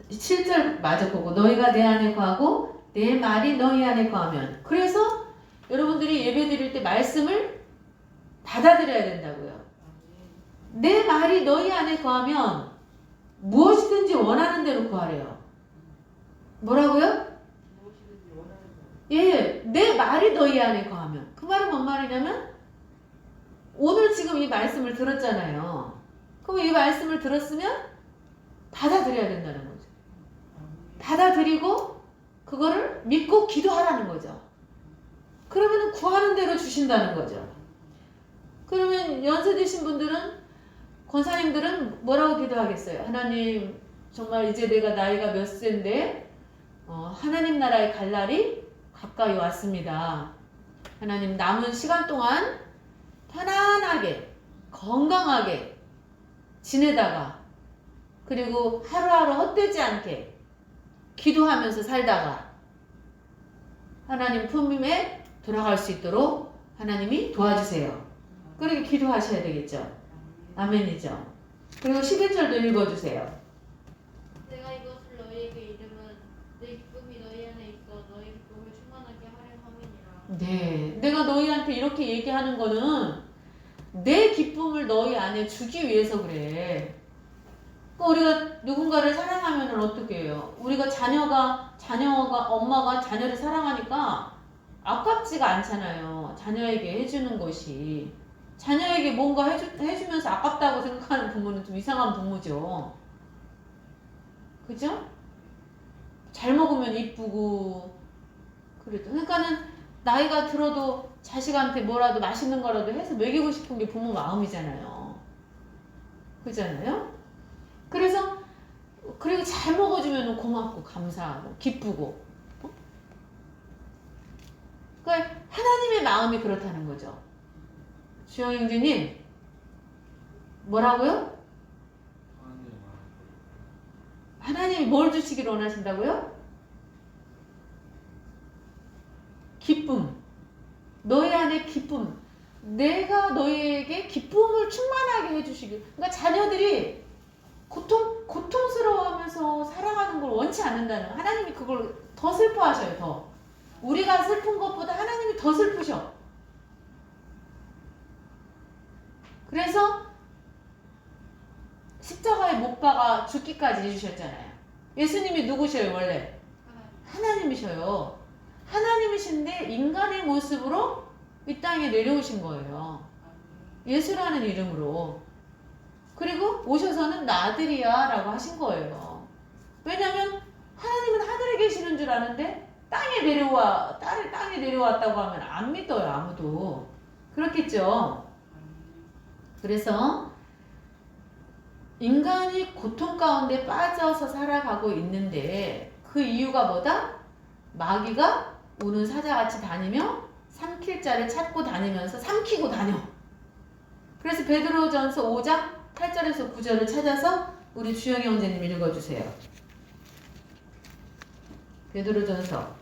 7절 마저 보고 너희가 내 안에 거하고 내 말이 너희 안에 거하면. 그래서 여러분들이 예배 드릴 때 말씀을 받아들여야 된다고요. 내 말이 너희 안에 거하면 무엇이든지 원하는 대로 구하래요. 뭐라고요? 예, 내 말이 너희 안에 거하면. 그 말은 뭔 말이냐면 오늘 지금 이 말씀을 들었잖아요. 그럼 이 말씀을 들었으면 받아들여야 된다는 거죠. 받아들이고 그거를 믿고 기도하라는 거죠. 그러면 구하는 대로 주신다는 거죠. 그러면 연세 드신 분들은, 권사님들은 뭐라고 기도하겠어요? 하나님, 정말 이제 내가 나이가 몇 세인데 하나님 나라에 갈 날이 가까이 왔습니다. 하나님, 남은 시간 동안 편안하게 건강하게 지내다가, 그리고 하루하루 헛되지 않게 기도하면서 살다가 하나님 품임에 돌아갈 수 있도록 하나님이 도와주세요. 그렇게 기도하셔야 되겠죠. 아멘이죠. 그리고 11절도 읽어주세요. 내가 이것을 너희에게 이름은 내 기쁨이 너희 안에 있어 너희 기쁨을 충만하게 하려 함이니라. 네, 내가 너희한테 이렇게 얘기하는 거는 내 기쁨을 너희 안에 주기 위해서 그래. 그러니까 우리가 누군가를 사랑하면 어떻게 해요? 우리가 자녀가 엄마가 자녀를 사랑하니까 아깝지가 않잖아요. 자녀에게 해주는 것이. 자녀에게 뭔가 해주면서 아깝다고 생각하는 부모는 좀 이상한 부모죠. 그죠? 잘 먹으면 이쁘고 그래도. 그러니까는 나이가 들어도 자식한테 뭐라도 맛있는 거라도 해서 먹이고 싶은 게 부모 마음이잖아요. 그잖아요? 그래서 그리고 잘 먹어주면 고맙고 감사하고 기쁘고. 그러니까 하나님의 마음이 그렇다는 거죠. 주영영주님 뭐라고요? 하나님의 마음. 하나님이 뭘 주시기를 원하신다고요? 기쁨. 너희 안에 기쁨. 내가 너희에게 기쁨을 충만하게 해주시길. 그러니까 자녀들이 고통스러워하면서 살아가는 걸 원치 않는다는, 하나님이 그걸 더 슬퍼하셔요. 더 우리가 슬픈 것보다 하나님이 더 슬프셔. 그래서 십자가에 못 박아 죽기까지 해주셨잖아요. 예수님이 누구셔요? 원래 하나님이셔요. 하나님이신데 인간의 모습으로 이 땅에 내려오신 거예요. 예수라는 이름으로. 그리고 오셔서는 나 아들이야 라고 하신 거예요. 왜냐면 하나님은 하늘에 계시는 줄 아는데 땅에 내려왔다고 하면 안 믿어요. 아무도. 그렇겠죠. 그래서 인간이 고통 가운데 빠져서 살아가고 있는데 그 이유가 뭐다? 마귀가 우는 사자같이 다니며 삼킬 자를 찾고 다니면서 삼키고 다녀. 그래서 베드로전서 5장 8절에서 9절을 찾아서 우리 주영이 형제님 읽어주세요. 베드로전서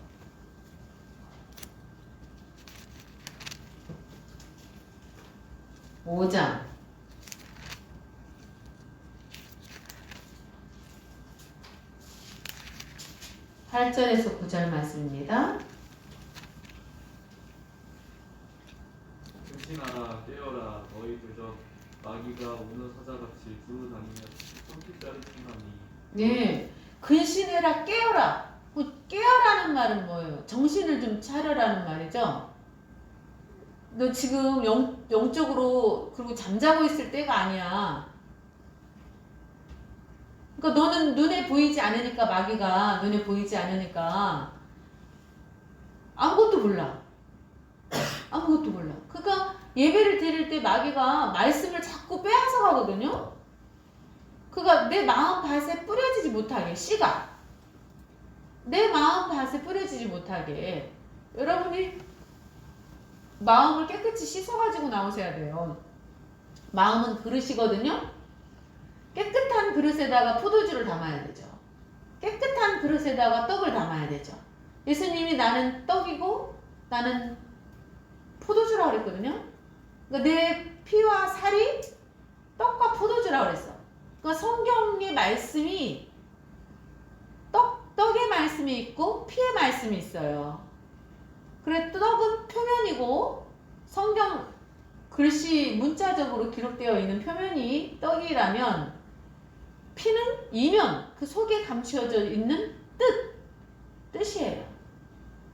5장 8절에서 9절 말씀입니다. 근신하라 깨어라 너희 대적 마귀가 오는 사자같이 두루 다니며 성필자를 충하니. 네, 근신해라 깨어라. 깨어라는 말은 뭐예요? 정신을 좀 차려라는 말이죠. 너 지금 영적으로 그리고 잠자고 있을 때가 아니야. 그러니까 너는 눈에 보이지 않으니까, 마귀가 눈에 보이지 않으니까 아무것도 몰라. 아무것도 몰라. 그러니까 예배를 드릴 때 마귀가 말씀을 자꾸 빼앗아 가거든요. 그가 내 마음밭에 뿌려지지 못하게, 씨가 내 마음밭에 뿌려지지 못하게 여러분이 마음을 깨끗이 씻어가지고 나오셔야 돼요. 마음은 그릇이거든요. 깨끗한 그릇에다가 포도주를 담아야 되죠. 깨끗한 그릇에다가 떡을 담아야 되죠. 예수님이 나는 떡이고 나는 포도주라고 그랬거든요. 그러니까 내 피와 살이 떡과 포도주라고 그랬어. 그러니까 성경의 말씀이 떡의 말씀이 있고 피의 말씀이 있어요. 그래 떡은 표면이고 성경 글씨 문자적으로 기록되어 있는 표면이 떡이라면 피는 이면 그 속에 감추어져 있는 뜻이에요.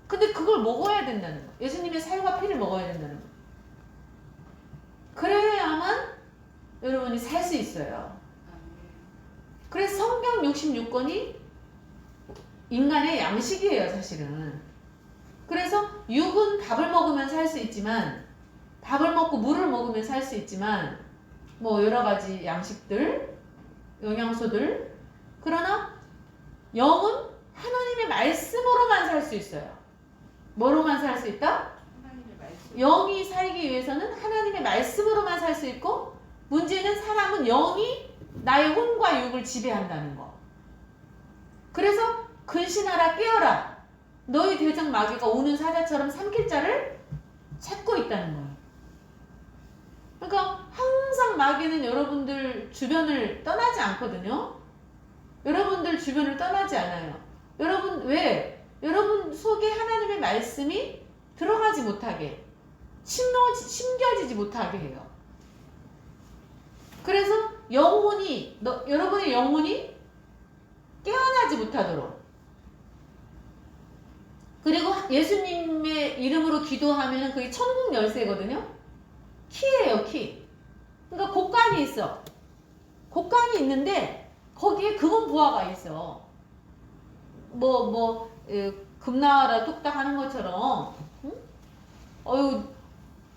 근데 그걸 먹어야 된다는 거. 예수님의 살과 피를 먹어야 된다는 거. 그래야만 여러분이 살 수 있어요. 그래서 성경 66권이 인간의 양식이에요, 사실은. 그래서 육은 밥을 먹으면 살 수 있지만, 밥을 먹고 물을 먹으면 살 수 있지만, 뭐 여러 가지 양식들, 영양소들. 그러나 영은 하나님의 말씀으로만 살 수 있어요. 뭐로만 살 수 있다? 하나님의 말씀. 영이 살기 위해서는 하나님의 말씀으로만 살 수 있고, 문제는 사람은 영이 나의 혼과 육을 지배한다는 거. 그래서 근신하라 깨어라. 너희 대적 마귀가 오는 사자처럼 삼킬 자를 찾고 있다는 거예요. 그러니까 항상 마귀는 여러분들 주변을 떠나지 않거든요. 여러분들 주변을 떠나지 않아요. 여러분 왜? 여러분 속에 하나님의 말씀이 들어가지 못하게, 심겨지지 못하게 해요. 그래서 여러분의 영혼이 깨어나지 못하도록. 그리고 예수님의 이름으로 기도하면 그게 천국 열쇠거든요. 키예요, 키. 그러니까 곡간이 있어. 곡간이 있는데 거기에 금은 부하가 있어. 금나라 뚝딱 하는 것처럼. 응? 어휴,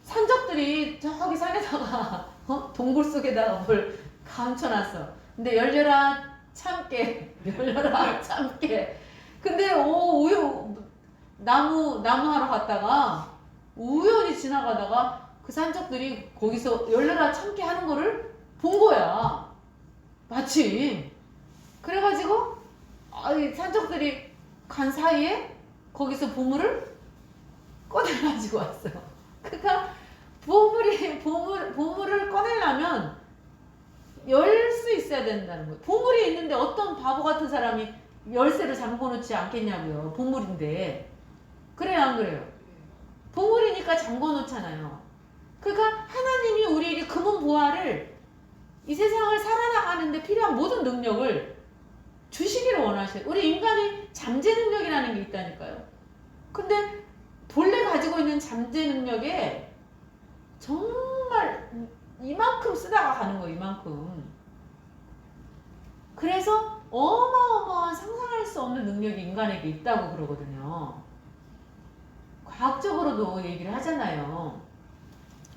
산적들이 저기 산에다가 동굴 속에다가 뭘 감춰놨어. 근데 열려라 참깨, 열려라 참깨. 근데 나무 하러 갔다가 우연히 지나가다가 그 산적들이 거기서 열려라 참깨 하는 거를 본 거야. 마침. 그래가지고 산적들이 간 사이에 거기서 보물을 꺼내가지고 왔어요. 그러니까 보물을 꺼내려면 열 수 있어야 된다는 거예요. 보물이 있는데 어떤 바보 같은 사람이 열쇠를 잠궈 놓지 않겠냐고요. 보물인데. 그래요, 안 그래요? 보물이니까 잠궈 놓잖아요. 그러니까 하나님이 우리에게 금은 보화를 이 세상을 살아나가는데 필요한 모든 능력을 주시기를 원하셔요. 우리 인간이 잠재 능력이라는 게 있다니까요. 근데 본래 가지고 있는 잠재 능력에 정말 이만큼 쓰다가 가는 거예요. 이만큼. 그래서 어마어마한 상상할 수 없는 능력이 인간에게 있다고 그러거든요. 과학적으로도 얘기를 하잖아요.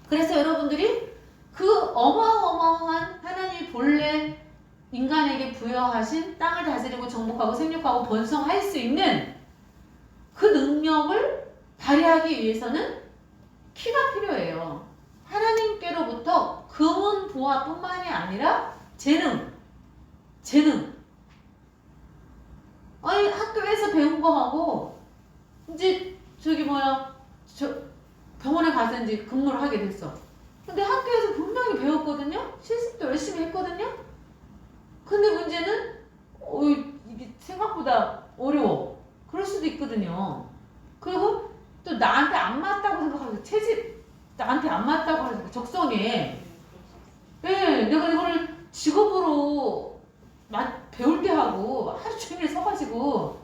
그래서 여러분들이 그 어마어마한 하나님이 본래 인간에게 부여하신 땅을 다스리고 정복하고 생육하고 번성할 수 있는 그 능력을 발휘하기 위해서는 키가 필요해요. 하나님께로부터 금은 보화뿐만이 아니라 재능. 아니 학교에서 배운 거하고 이제 병원에 가서 이제 근무를 하게 됐어. 근데 학교에서 분명히 배웠거든요. 실습도 열심히 했거든요. 근데 문제는 이게 생각보다 어려워. 그럴 수도 있거든요. 그리고 또 나한테 안 맞다고 생각하면서 나한테 안 맞다고 해서 적성에 내가 이걸 직업으로 배울 때 하고 하루 종일 서가지고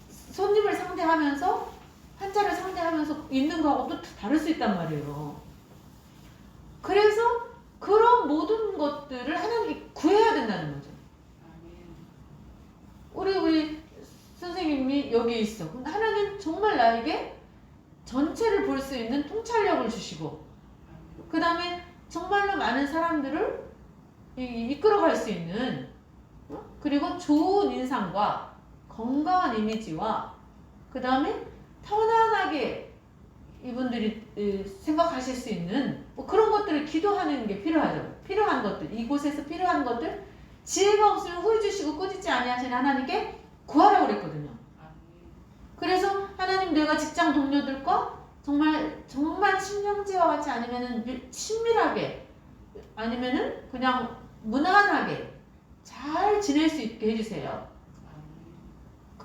손님을 상대하면서 환자를 상대하면서 있는 거하고 또 다를 수 있단 말이에요. 그래서 그런 모든 것들을 하나님께 구해야 된다는 거죠. 우리 선생님이 여기 있어. 하나님 정말 나에게 전체를 볼 수 있는 통찰력을 주시고, 그 다음에 정말로 많은 사람들을 이끌어갈 수 있는 그리고 좋은 인상과 건강한 이미지와 그 다음에 편안하게 이분들이 생각하실 수 있는 뭐 그런 것들을 기도하는 게 필요하죠. 필요한 것들, 이곳에서 필요한 것들, 지혜가 없으면 후회 주시고 꾸짖지 아니하시는 하나님께 구하라고 그랬거든요. 그래서 하나님, 내가 직장 동료들과 정말 친형제와 같이 아니면은 친밀하게 아니면은 그냥 무난하게 잘 지낼 수 있게 해주세요.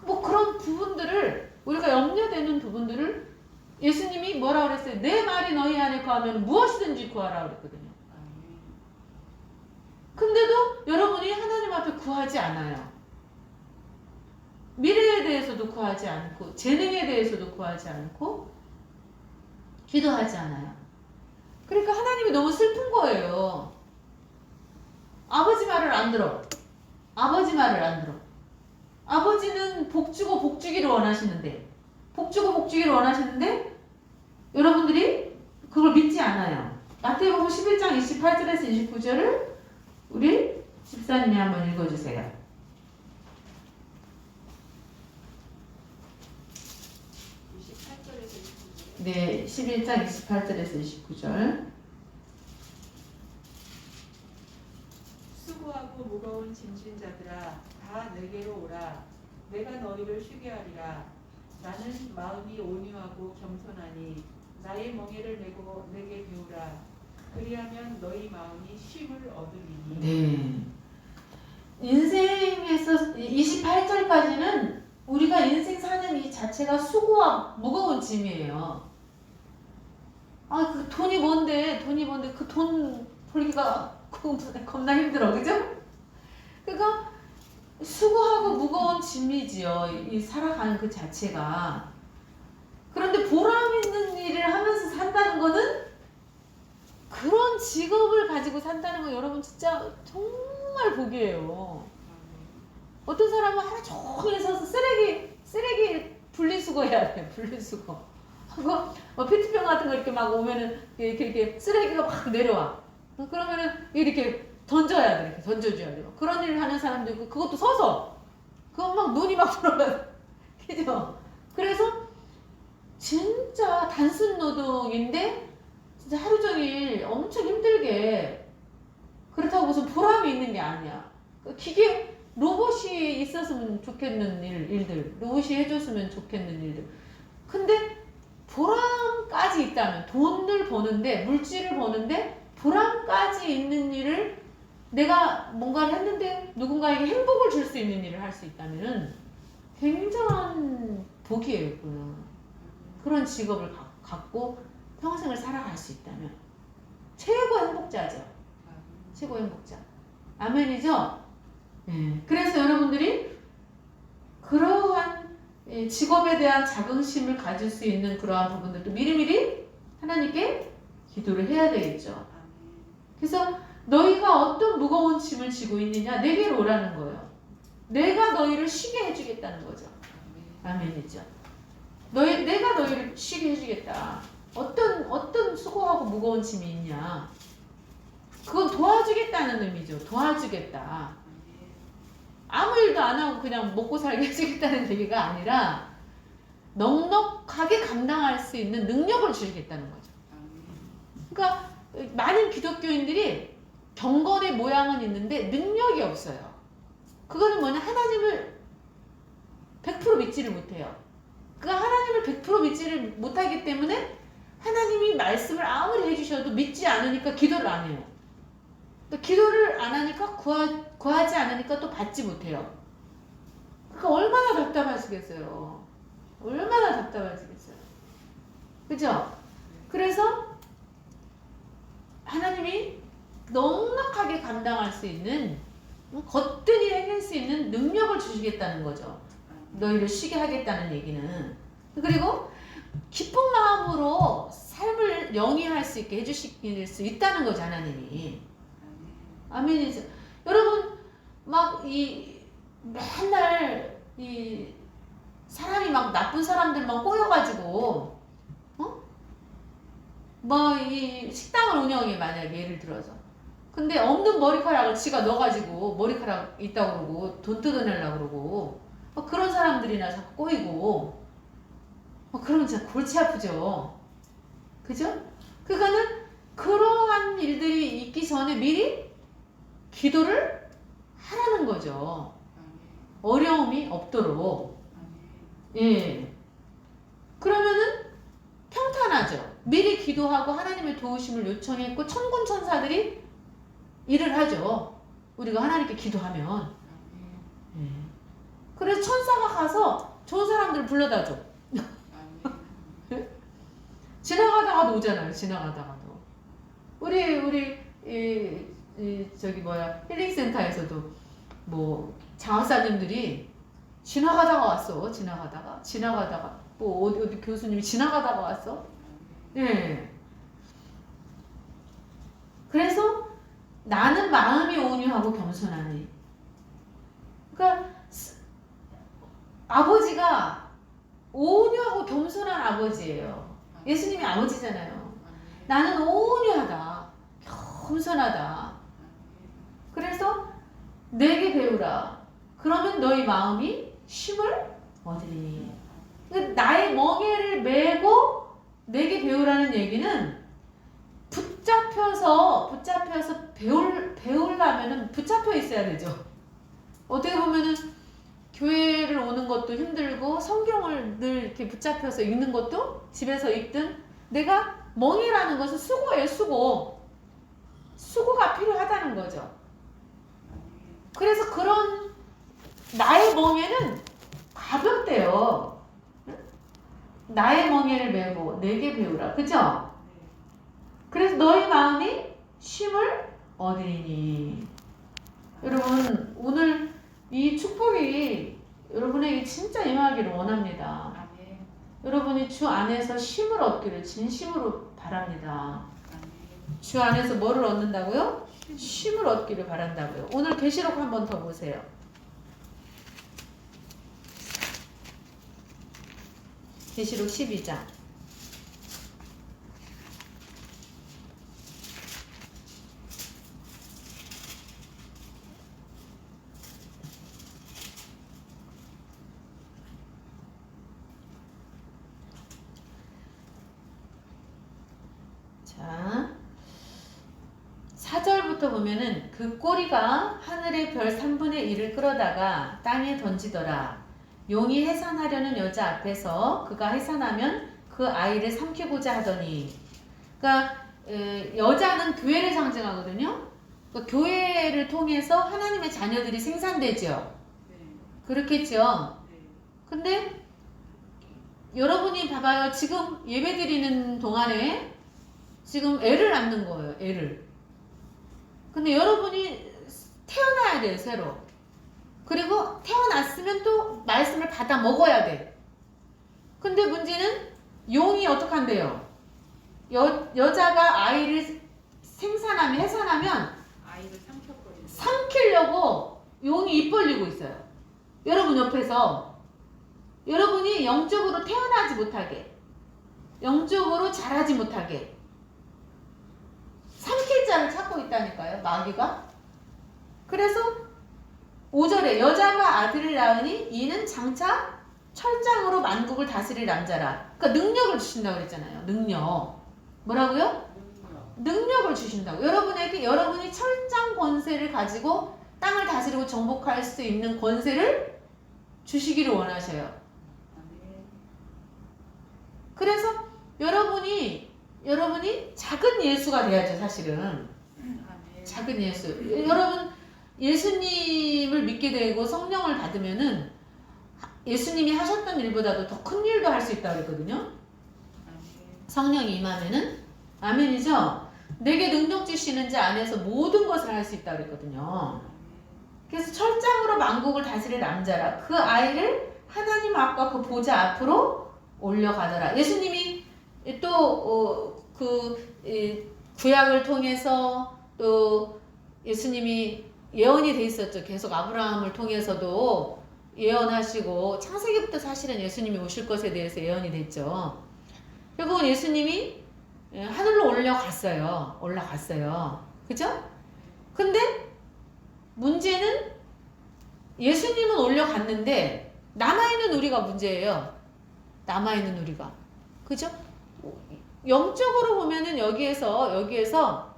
뭐 그런 부분들을 우리가 염려되는 부분들을 예수님이 뭐라 그랬어요? 내 말이 너희 안에 거하면 무엇이든지 구하라 그랬거든요. 근데도 여러분이 하나님 앞에 구하지 않아요. 미래에 대해서도 구하지 않고 재능에 대해서도 구하지 않고 기도하지 않아요. 그러니까 하나님이 너무 슬픈 거예요. 아버지 말을 안 들어. 아버지 말을 안 들어. 아버지는 복 주고 복 주기를 원하시는데 여러분들이 그걸 믿지 않아요. 마태복음 11장 28절에서 29절을 우리 집사님이 한번 읽어주세요. 28절에서 29절. 네, 11장 28절에서 29절. 수고하고 무거운 짐진 자들아 다 내게로 오라. 내가 너희를 쉬게 하리라. 나는 마음이 온유하고 겸손하니 나의 멍에를 메고 내게 배우라. 그리하면 너희 마음이 쉼을 얻으리니. 네. 인생에서 28절까지는 우리가 인생 사는 이 자체가 수고와 무거운 짐이에요. 아, 그 돈이 뭔데 그 돈 벌기가 겁나 힘들어, 그죠? 그러니까 수고하고 무거운 짐이지요. 이 살아가는 그 자체가. 그런데 보람 있는 일을 하면서 산다는 거는 그런 직업을 가지고 산다는 건 여러분 진짜 정말 복이에요. 어떤 사람은 하루 종일 서서 쓰레기 분리수거 해야 돼. 분리수거. 하고 뭐 페트병 같은 거 이렇게 막 오면은 이렇게 쓰레기가 막 내려와. 그러면은 이렇게 던져야 돼. 이렇게 던져줘야 돼요. 그런 일을 하는 사람도 있고 그것도 서서 그건 막 눈이 막 들어가. 그죠? 그래서 진짜 단순 노동인데 진짜 하루 종일 엄청 힘들게 그렇다고 무슨 보람이 있는 게 아니야. 기계 로봇이 있었으면 좋겠는 일들, 로봇이 해줬으면 좋겠는 일들. 근데 보람까지 있다면 돈을 버는데 물질을 버는데 보람까지 있는 일을 내가 뭔가를 했는데 누군가에게 행복을 줄 수 있는 일을 할 수 있다면 굉장한 복이에요. 그런 직업을 갖고 평생을 살아갈 수 있다면 최고 행복자죠. 최고 행복자. 아멘이죠? 네. 그래서 여러분들이 그러한 직업에 대한 자긍심을 가질 수 있는 그러한 부분들도 미리미리 하나님께 기도를 해야 되겠죠. 그래서 너희가 어떤 무거운 짐을 지고 있느냐 내게로 오라는 거예요. 내가 너희를 쉬게 해주겠다는 거죠. 아멘이죠. 내가 너희를 쉬게 해주겠다. 어떤 수고하고 무거운 짐이 있냐. 그건 도와주겠다는 의미죠. 도와주겠다. 아무 일도 안 하고 그냥 먹고 살게 해주겠다는 얘기가 아니라 넉넉하게 감당할 수 있는 능력을 주겠다는 거죠. 그러니까 많은 기독교인들이 경건의 모양은 있는데 능력이 없어요. 그거는 뭐냐? 하나님을 100% 믿지를 못해요. 그 하나님을 100% 믿지를 못하기 때문에 하나님이 말씀을 아무리 해주셔도 믿지 않으니까 기도를 안 해요. 또 기도를 안 하니까 구하지 않으니까 또 받지 못해요. 그러니까 얼마나 답답하시겠어요. 얼마나 답답하시겠어요. 그죠? 그래서 하나님이 넉넉하게 감당할 수 있는 거뜬히 해낼 수 있는 능력을 주시겠다는 거죠. 너희를 쉬게 하겠다는 얘기는. 그리고 기쁜 마음으로 삶을 영위할 수 있게 해주실 수 있다는 거죠. 하나님이. 아멘이죠. 여러분 막 맨날 사람이 막 나쁜 사람들만 꼬여가지고 이 식당을 운영해. 만약에 예를 들어서 근데 없는 머리카락을 지가 넣어가지고 머리카락 있다고 그러고 돈 뜯어내려고 그러고 그런 사람들이나 자꾸 꼬이고 그러면 진짜 골치 아프죠. 그죠? 그러니까는 그러한 일들이 있기 전에 미리 기도를 하라는 거죠. 어려움이 없도록. 예. 그러면은 평탄하죠. 미리 기도하고 하나님의 도우심을 요청했고 천군 천사들이 일을 하죠. 우리가 하나님께 기도하면. 예. 그래서 천사가 가서 좋은 사람들을 불러다 줘. 지나가다가도 오잖아요. 지나가다가도. 우리 저기 뭐야 힐링센터에서도 뭐 장학사님들이 지나가다가 왔어. 지나가다가 뭐 어디 교수님이 지나가다가 왔어. 예. 그래서 나는 마음이 온유하고 겸손하니. 그러니까 아버지가 온유하고 겸손한 아버지예요. 예수님이 아버지잖아요. 나는 온유하다, 겸손하다. 그래서 내게 배우라. 그러면 너희 마음이 쉼을 얻으리니. 그러니까 나의 멍에를 메고 내게 배우라는 얘기는 붙잡혀서 배우려면은 붙잡혀 있어야 되죠. 어떻게 보면은 교회를 오는 것도 힘들고 성경을 늘 이렇게 붙잡혀서 읽는 것도 집에서 읽든 내가 멍이라는 것은 수고예요. 수고가 필요하다는 거죠. 그래서 그런 나의 멍에는 가볍대요. 나의 멍에를 메고 내게 배우라. 그죠? 그래서 너희 마음이 쉼을 얻으리니. 여러분 오늘 이 축복이 여러분에게 진짜 임하기를 원합니다. 여러분이 주 안에서 쉼을 얻기를 진심으로 바랍니다. 주 안에서 뭐를 얻는다고요? 쉼을 얻기를 바란다고요. 오늘 계시록 한 번 더 보세요. 계시록 12장. 자, 4절부터 보면은 그 꼬리가 하늘의 별 3분의 1을 끌어다가 땅에 던지더라. 용이 해산하려는 여자 앞에서 그가 해산하면 그 아이를 삼키고자 하더니. 그러니까 여자는 교회를 상징하거든요. 그러니까 교회를 통해서 하나님의 자녀들이 생산되죠. 그렇겠죠. 근데 여러분이 봐봐요. 지금 예배드리는 동안에 지금 애를 낳는 거예요. 애를. 근데 여러분이 태어나야 돼요. 새로. 그리고 태어났으면 또 말씀을 받아 먹어야 돼. 근데 문제는 용이 어떡한대요? 여자가 아이를 생산하면 해산하면 아이를 삼켰거든요. 삼키려고 용이 입 벌리고 있어요. 여러분 옆에서 여러분이 영적으로 태어나지 못하게, 영적으로 자라지 못하게 삼킬 자를 찾고 있다니까요. 마귀가. 그래서 5절에 여자가 아들을 낳으니 이는 장차 철장으로 만국을 다스릴 남자라. 그러니까 능력을 주신다고 그랬잖아요. 능력. 뭐라고요? 능력을 주신다고. 여러분에게 여러분이 철장 권세를 가지고 땅을 다스리고 정복할 수 있는 권세를 주시기를 원하셔요. 그래서 여러분이 작은 예수가 돼야죠. 사실은 작은 예수. 여러분 예수님을 믿게 되고 성령을 받으면은 예수님이 하셨던 일보다도 더 큰 일도 할 수 있다고 그랬거든요. 성령이 임하면은 아멘이죠. 내게 능력 주시는 자 안에서 모든 것을 할 수 있다고 그랬거든요. 그래서 철장으로 만국을 다스릴 남자라. 그 아이를 하나님 앞과 그 보좌 앞으로 올려가더라. 예수님이 또 구약을 통해서 또 예수님이 예언이 돼 있었죠. 계속 아브라함을 통해서도 예언하시고 창세기부터 사실은 예수님이 오실 것에 대해서 예언이 됐죠. 결국은 예수님이 하늘로 올라갔어요. 그죠? 근데 문제는 예수님은 올려갔는데 남아있는 우리가 문제예요. 남아있는 우리가. 그죠? 영적으로 보면은 여기에서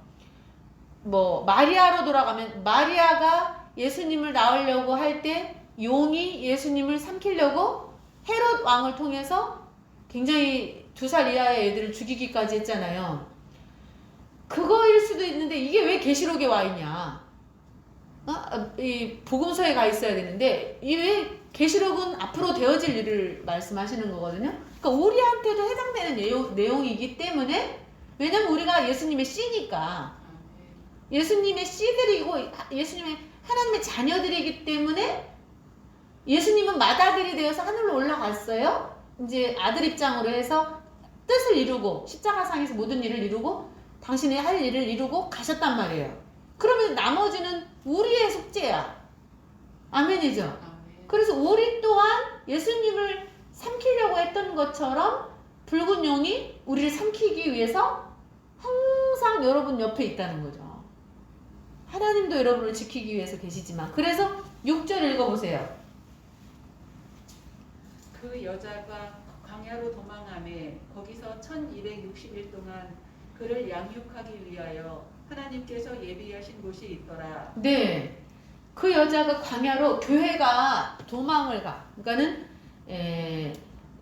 뭐 마리아로 돌아가면 마리아가 예수님을 낳으려고 할 때 용이 예수님을 삼키려고 헤롯 왕을 통해서 굉장히 2살 이하의 애들을 죽이기까지 했잖아요. 그거일 수도 있는데 이게 왜 계시록에 와 있냐? 이 복음서에 가 있어야 되는데 이 왜 계시록은 앞으로 되어질 일을 말씀하시는 거거든요. 그러니까 우리한테도 해당되는 내용이기 때문에 왜냐면 우리가 예수님의 씨니까 예수님의 씨들이고 예수님의 하나님의 자녀들이기 때문에 예수님은 맏아들이 되어서 하늘로 올라갔어요. 이제 아들 입장으로 해서 뜻을 이루고 십자가상에서 모든 일을 이루고 당신의 할 일을 이루고 가셨단 말이에요. 그러면 나머지는 우리의 속죄야. 아멘이죠? 아멘. 그래서 우리 또한 예수님을 삼키려고 했던 것처럼 붉은 용이 우리를 삼키기 위해서 항상 여러분 옆에 있다는 거죠. 하나님도 여러분을 지키기 위해서 계시지만 그래서 6절 읽어보세요. 그 여자가 광야로 도망하며 거기서 1260일 동안 그를 양육하기 위하여 하나님께서 예비하신 곳이 있더라. 네. 그 여자가 광야로 교회가 도망을 가. 그러니까는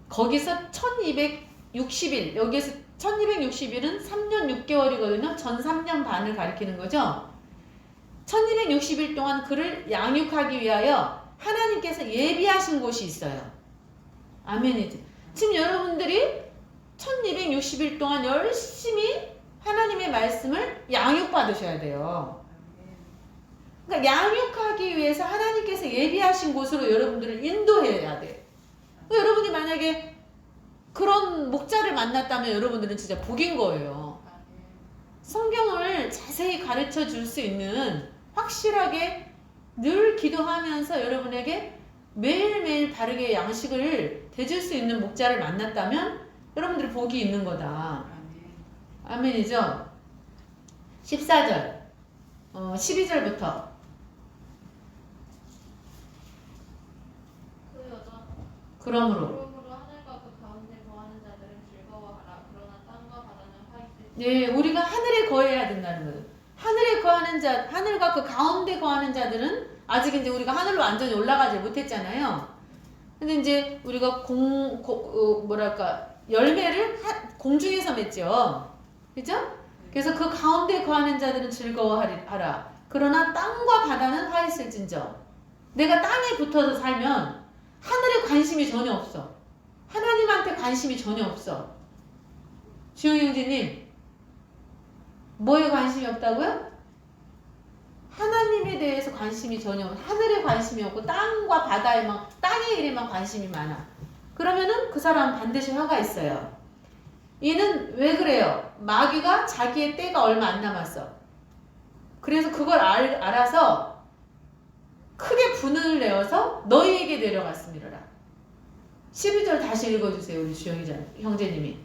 거기서 1260일 여기에서 1260일은 3년 6개월이거든요. 전 3년 반을 가리키는 거죠. 1260일 동안 그를 양육하기 위하여 하나님께서 예비하신 곳이 있어요. 아멘이지. 지금 여러분들이 1260일 동안 열심히 하나님의 말씀을 양육받으셔야 돼요. 그러니까 양육하기 위해서 하나님께서 예비하신 곳으로 여러분들을 인도해야 돼. 여러분이 만약에 그런 목자를 만났다면 여러분들은 진짜 복인 거예요. 성경을 자세히 가르쳐 줄 수 있는 확실하게 늘 기도하면서 여러분에게 매일매일 바르게 양식을 대줄 수 있는 목자를 만났다면 여러분들이 복이 있는 거다. 아멘이죠? 14절 12절부터 그 여자 그러므로 하늘과 그 가운데 거하는 자들은 즐거워하라. 그러나 땅과 바다는 화 있을지어다. 네, 우리가 하늘에 거해야 된다는 거예요. 하늘에 거하는 자, 하늘과 그 가운데 거하는 자들은 아직 이제 우리가 하늘로 완전히 올라가지 못했잖아요. 근데 이제 우리가 열매를 공중에서 맺죠. 그죠? 그래서 그 가운데 거하는 자들은 즐거워하라. 그러나 땅과 바다는 화 있을진저. 내가 땅에 붙어서 살면 하늘에 관심이 전혀 없어. 하나님한테 관심이 전혀 없어. 주영이 형제님, 뭐에 관심이 없다고요? 하나님에 대해서 관심이 전혀 없고 하늘에 관심이 없고 땅과 바다에만 땅의 일에만 관심이 많아. 그러면은 그 사람은 반드시 화가 있어요. 얘는 왜 그래요? 마귀가 자기의 때가 얼마 안 남았어. 그래서 그걸 알아서 크게 분을 내어서 너희에게 내려갔음이로라. 12절 다시 읽어주세요. 우리 주영이 형제님이.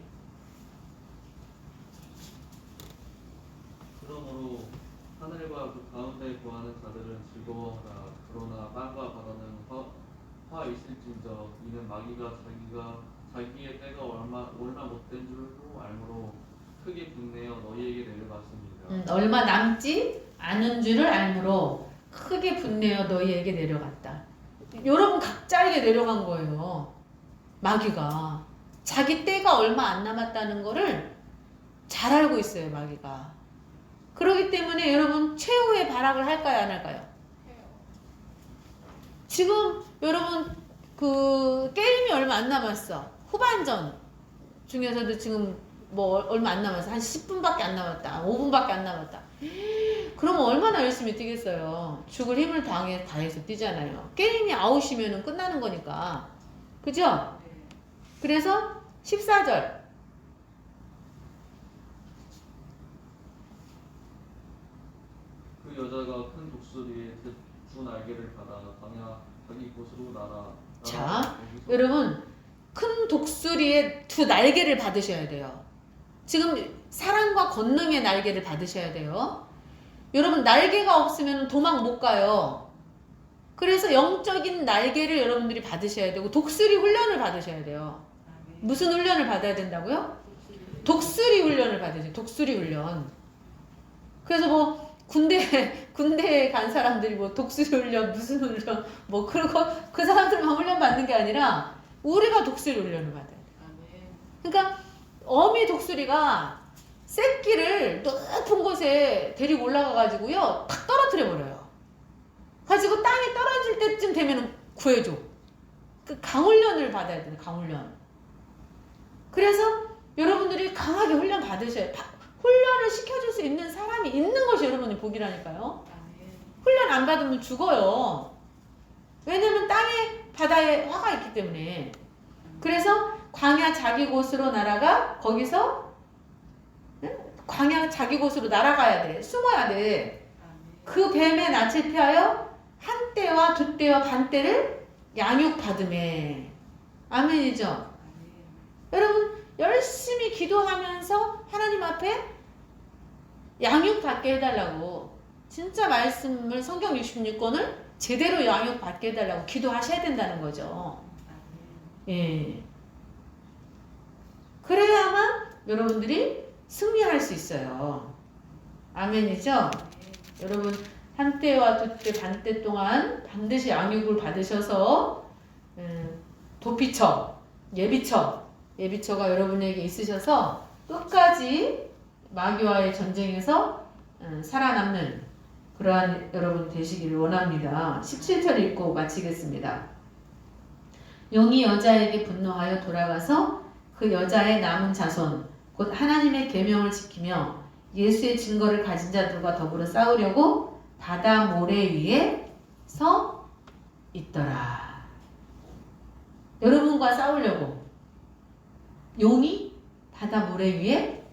그러므로 하늘과 그 가운데 거하는 자들은 즐거워하라. 그러나 땅과 바다는 화 있을진저. 이는 마귀가 자기의 때가 얼마 못된 줄로 알므로 크게 분내어 너희에게 내려갔습니다. 얼마 남지 않은 줄을 알므로 크게 분내어 너희에게 내려갔다. 여러분 각자에게 내려간 거예요. 마귀가 자기 때가 얼마 안 남았다는 거를 잘 알고 있어요. 마귀가. 그렇기 때문에 여러분 최후의 발악을 할까요, 안 할까요? 지금 여러분 그 게임이 얼마 안 남았어. 후반전 중에서도 지금 뭐 얼마 안 남았어. 한 10분밖에 안 남았다. 5분밖에 안 남았다. 그러면 얼마나 열심히 뛰겠어요. 죽을 힘을 다해서 뛰잖아요. 게임이 아웃이면 끝나는 거니까. 그죠? 그래서 14절 그 여자가 큰 독수리의 두 날개를 받아 광야 자기 곳으로 날아. 자, 여러분 큰 독수리의 두 날개를 받으셔야 돼요. 지금 사랑과 권능의 날개를 받으셔야 돼요. 여러분 날개가 없으면 도망 못 가요. 그래서 영적인 날개를 여러분들이 받으셔야 되고 독수리 훈련을 받으셔야 돼요. 아멘. 무슨 훈련을 받아야 된다고요? 독수리 훈련을 받으세요. 독수리 훈련. 그래서 뭐 군대에 간 사람들이 뭐 독수리 훈련 무슨 훈련 뭐 그러고 그 사람들만 훈련 받는 게 아니라 우리가 독수리 훈련을 받아야 돼요. 아멘. 그러니까 어미 독수리가 새끼를 높은 곳에 데리고 올라가가지고요 탁 떨어뜨려 버려요. 가지고 땅에 떨어질 때쯤 되면 구해줘. 그 강훈련을 받아야 돼요. 강훈련. 그래서 여러분들이 강하게 훈련 받으셔야 훈련을 시켜줄 수 있는 사람이 있는 것이 여러분의 복이라니까요. 아멘. 훈련 안 받으면 죽어요. 왜냐면 땅에 바다에 화가 있기 때문에. 그래서 광야 자기 곳으로 날아가 거기서 광야 자기 곳으로 날아가야 돼. 숨어야 돼. 아멘. 그 뱀의 낯을 피하여 한 때와 두 때와 반 때를 양육받음에. 아멘이죠. 아멘. 여러분 열심히 기도하면서 하나님 앞에 양육받게 해달라고 진짜 말씀을 성경 66권을 제대로 양육받게 해달라고 기도하셔야 된다는 거죠. 아멘. 예. 그래야만 여러분들이 승리할 수 있어요. 아멘이죠? 아멘. 여러분 한때와 두때 반때 동안 반드시 양육을 받으셔서 도피처, 예비처가 여러분에게 있으셔서 끝까지 마귀와의 전쟁에서 살아남는 그러한 여러분 되시기를 원합니다. 17절 읽고 마치겠습니다. 용이 여자에게 분노하여 돌아가서 그 여자의 남은 자손 곧 하나님의 계명을 지키며 예수의 증거를 가진 자들과 더불어 싸우려고 바다 모래 위에 서 있더라. 여러분과 싸우려고 용이 바다 모래 위에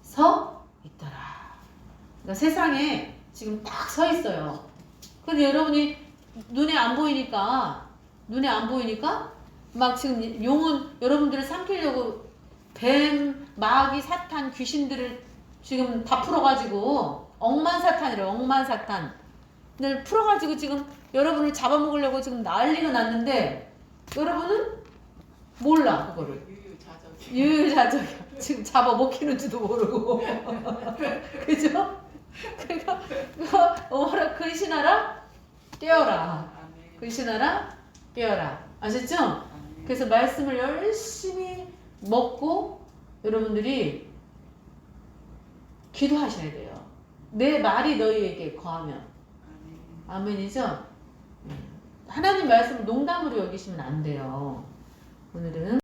서 있더라. 그러니까 세상에 지금 딱 서 있어요. 근데 여러분이 눈에 안 보이니까 막 지금 용은 여러분들을 삼키려고 뱀, 마귀, 사탄, 귀신들을 지금 다 풀어가지고 억만사탄이래요. 억만사탄을 풀어가지고 지금 여러분을 잡아먹으려고 지금 난리가 났는데 여러분은 몰라 그거를. 유유자적이야. 지금 잡아먹히는지도 모르고. 그죠? 그러니까 뭐라 근신하라 깨어라. 아멘. 근신하라 깨어라. 아셨죠? 아멘. 그래서 말씀을 열심히 먹고 여러분들이 기도하셔야 돼요. 내 말이 너희에게 거하면. 아멘. 아멘이죠? 하나님 말씀을 농담으로 여기시면 안 돼요.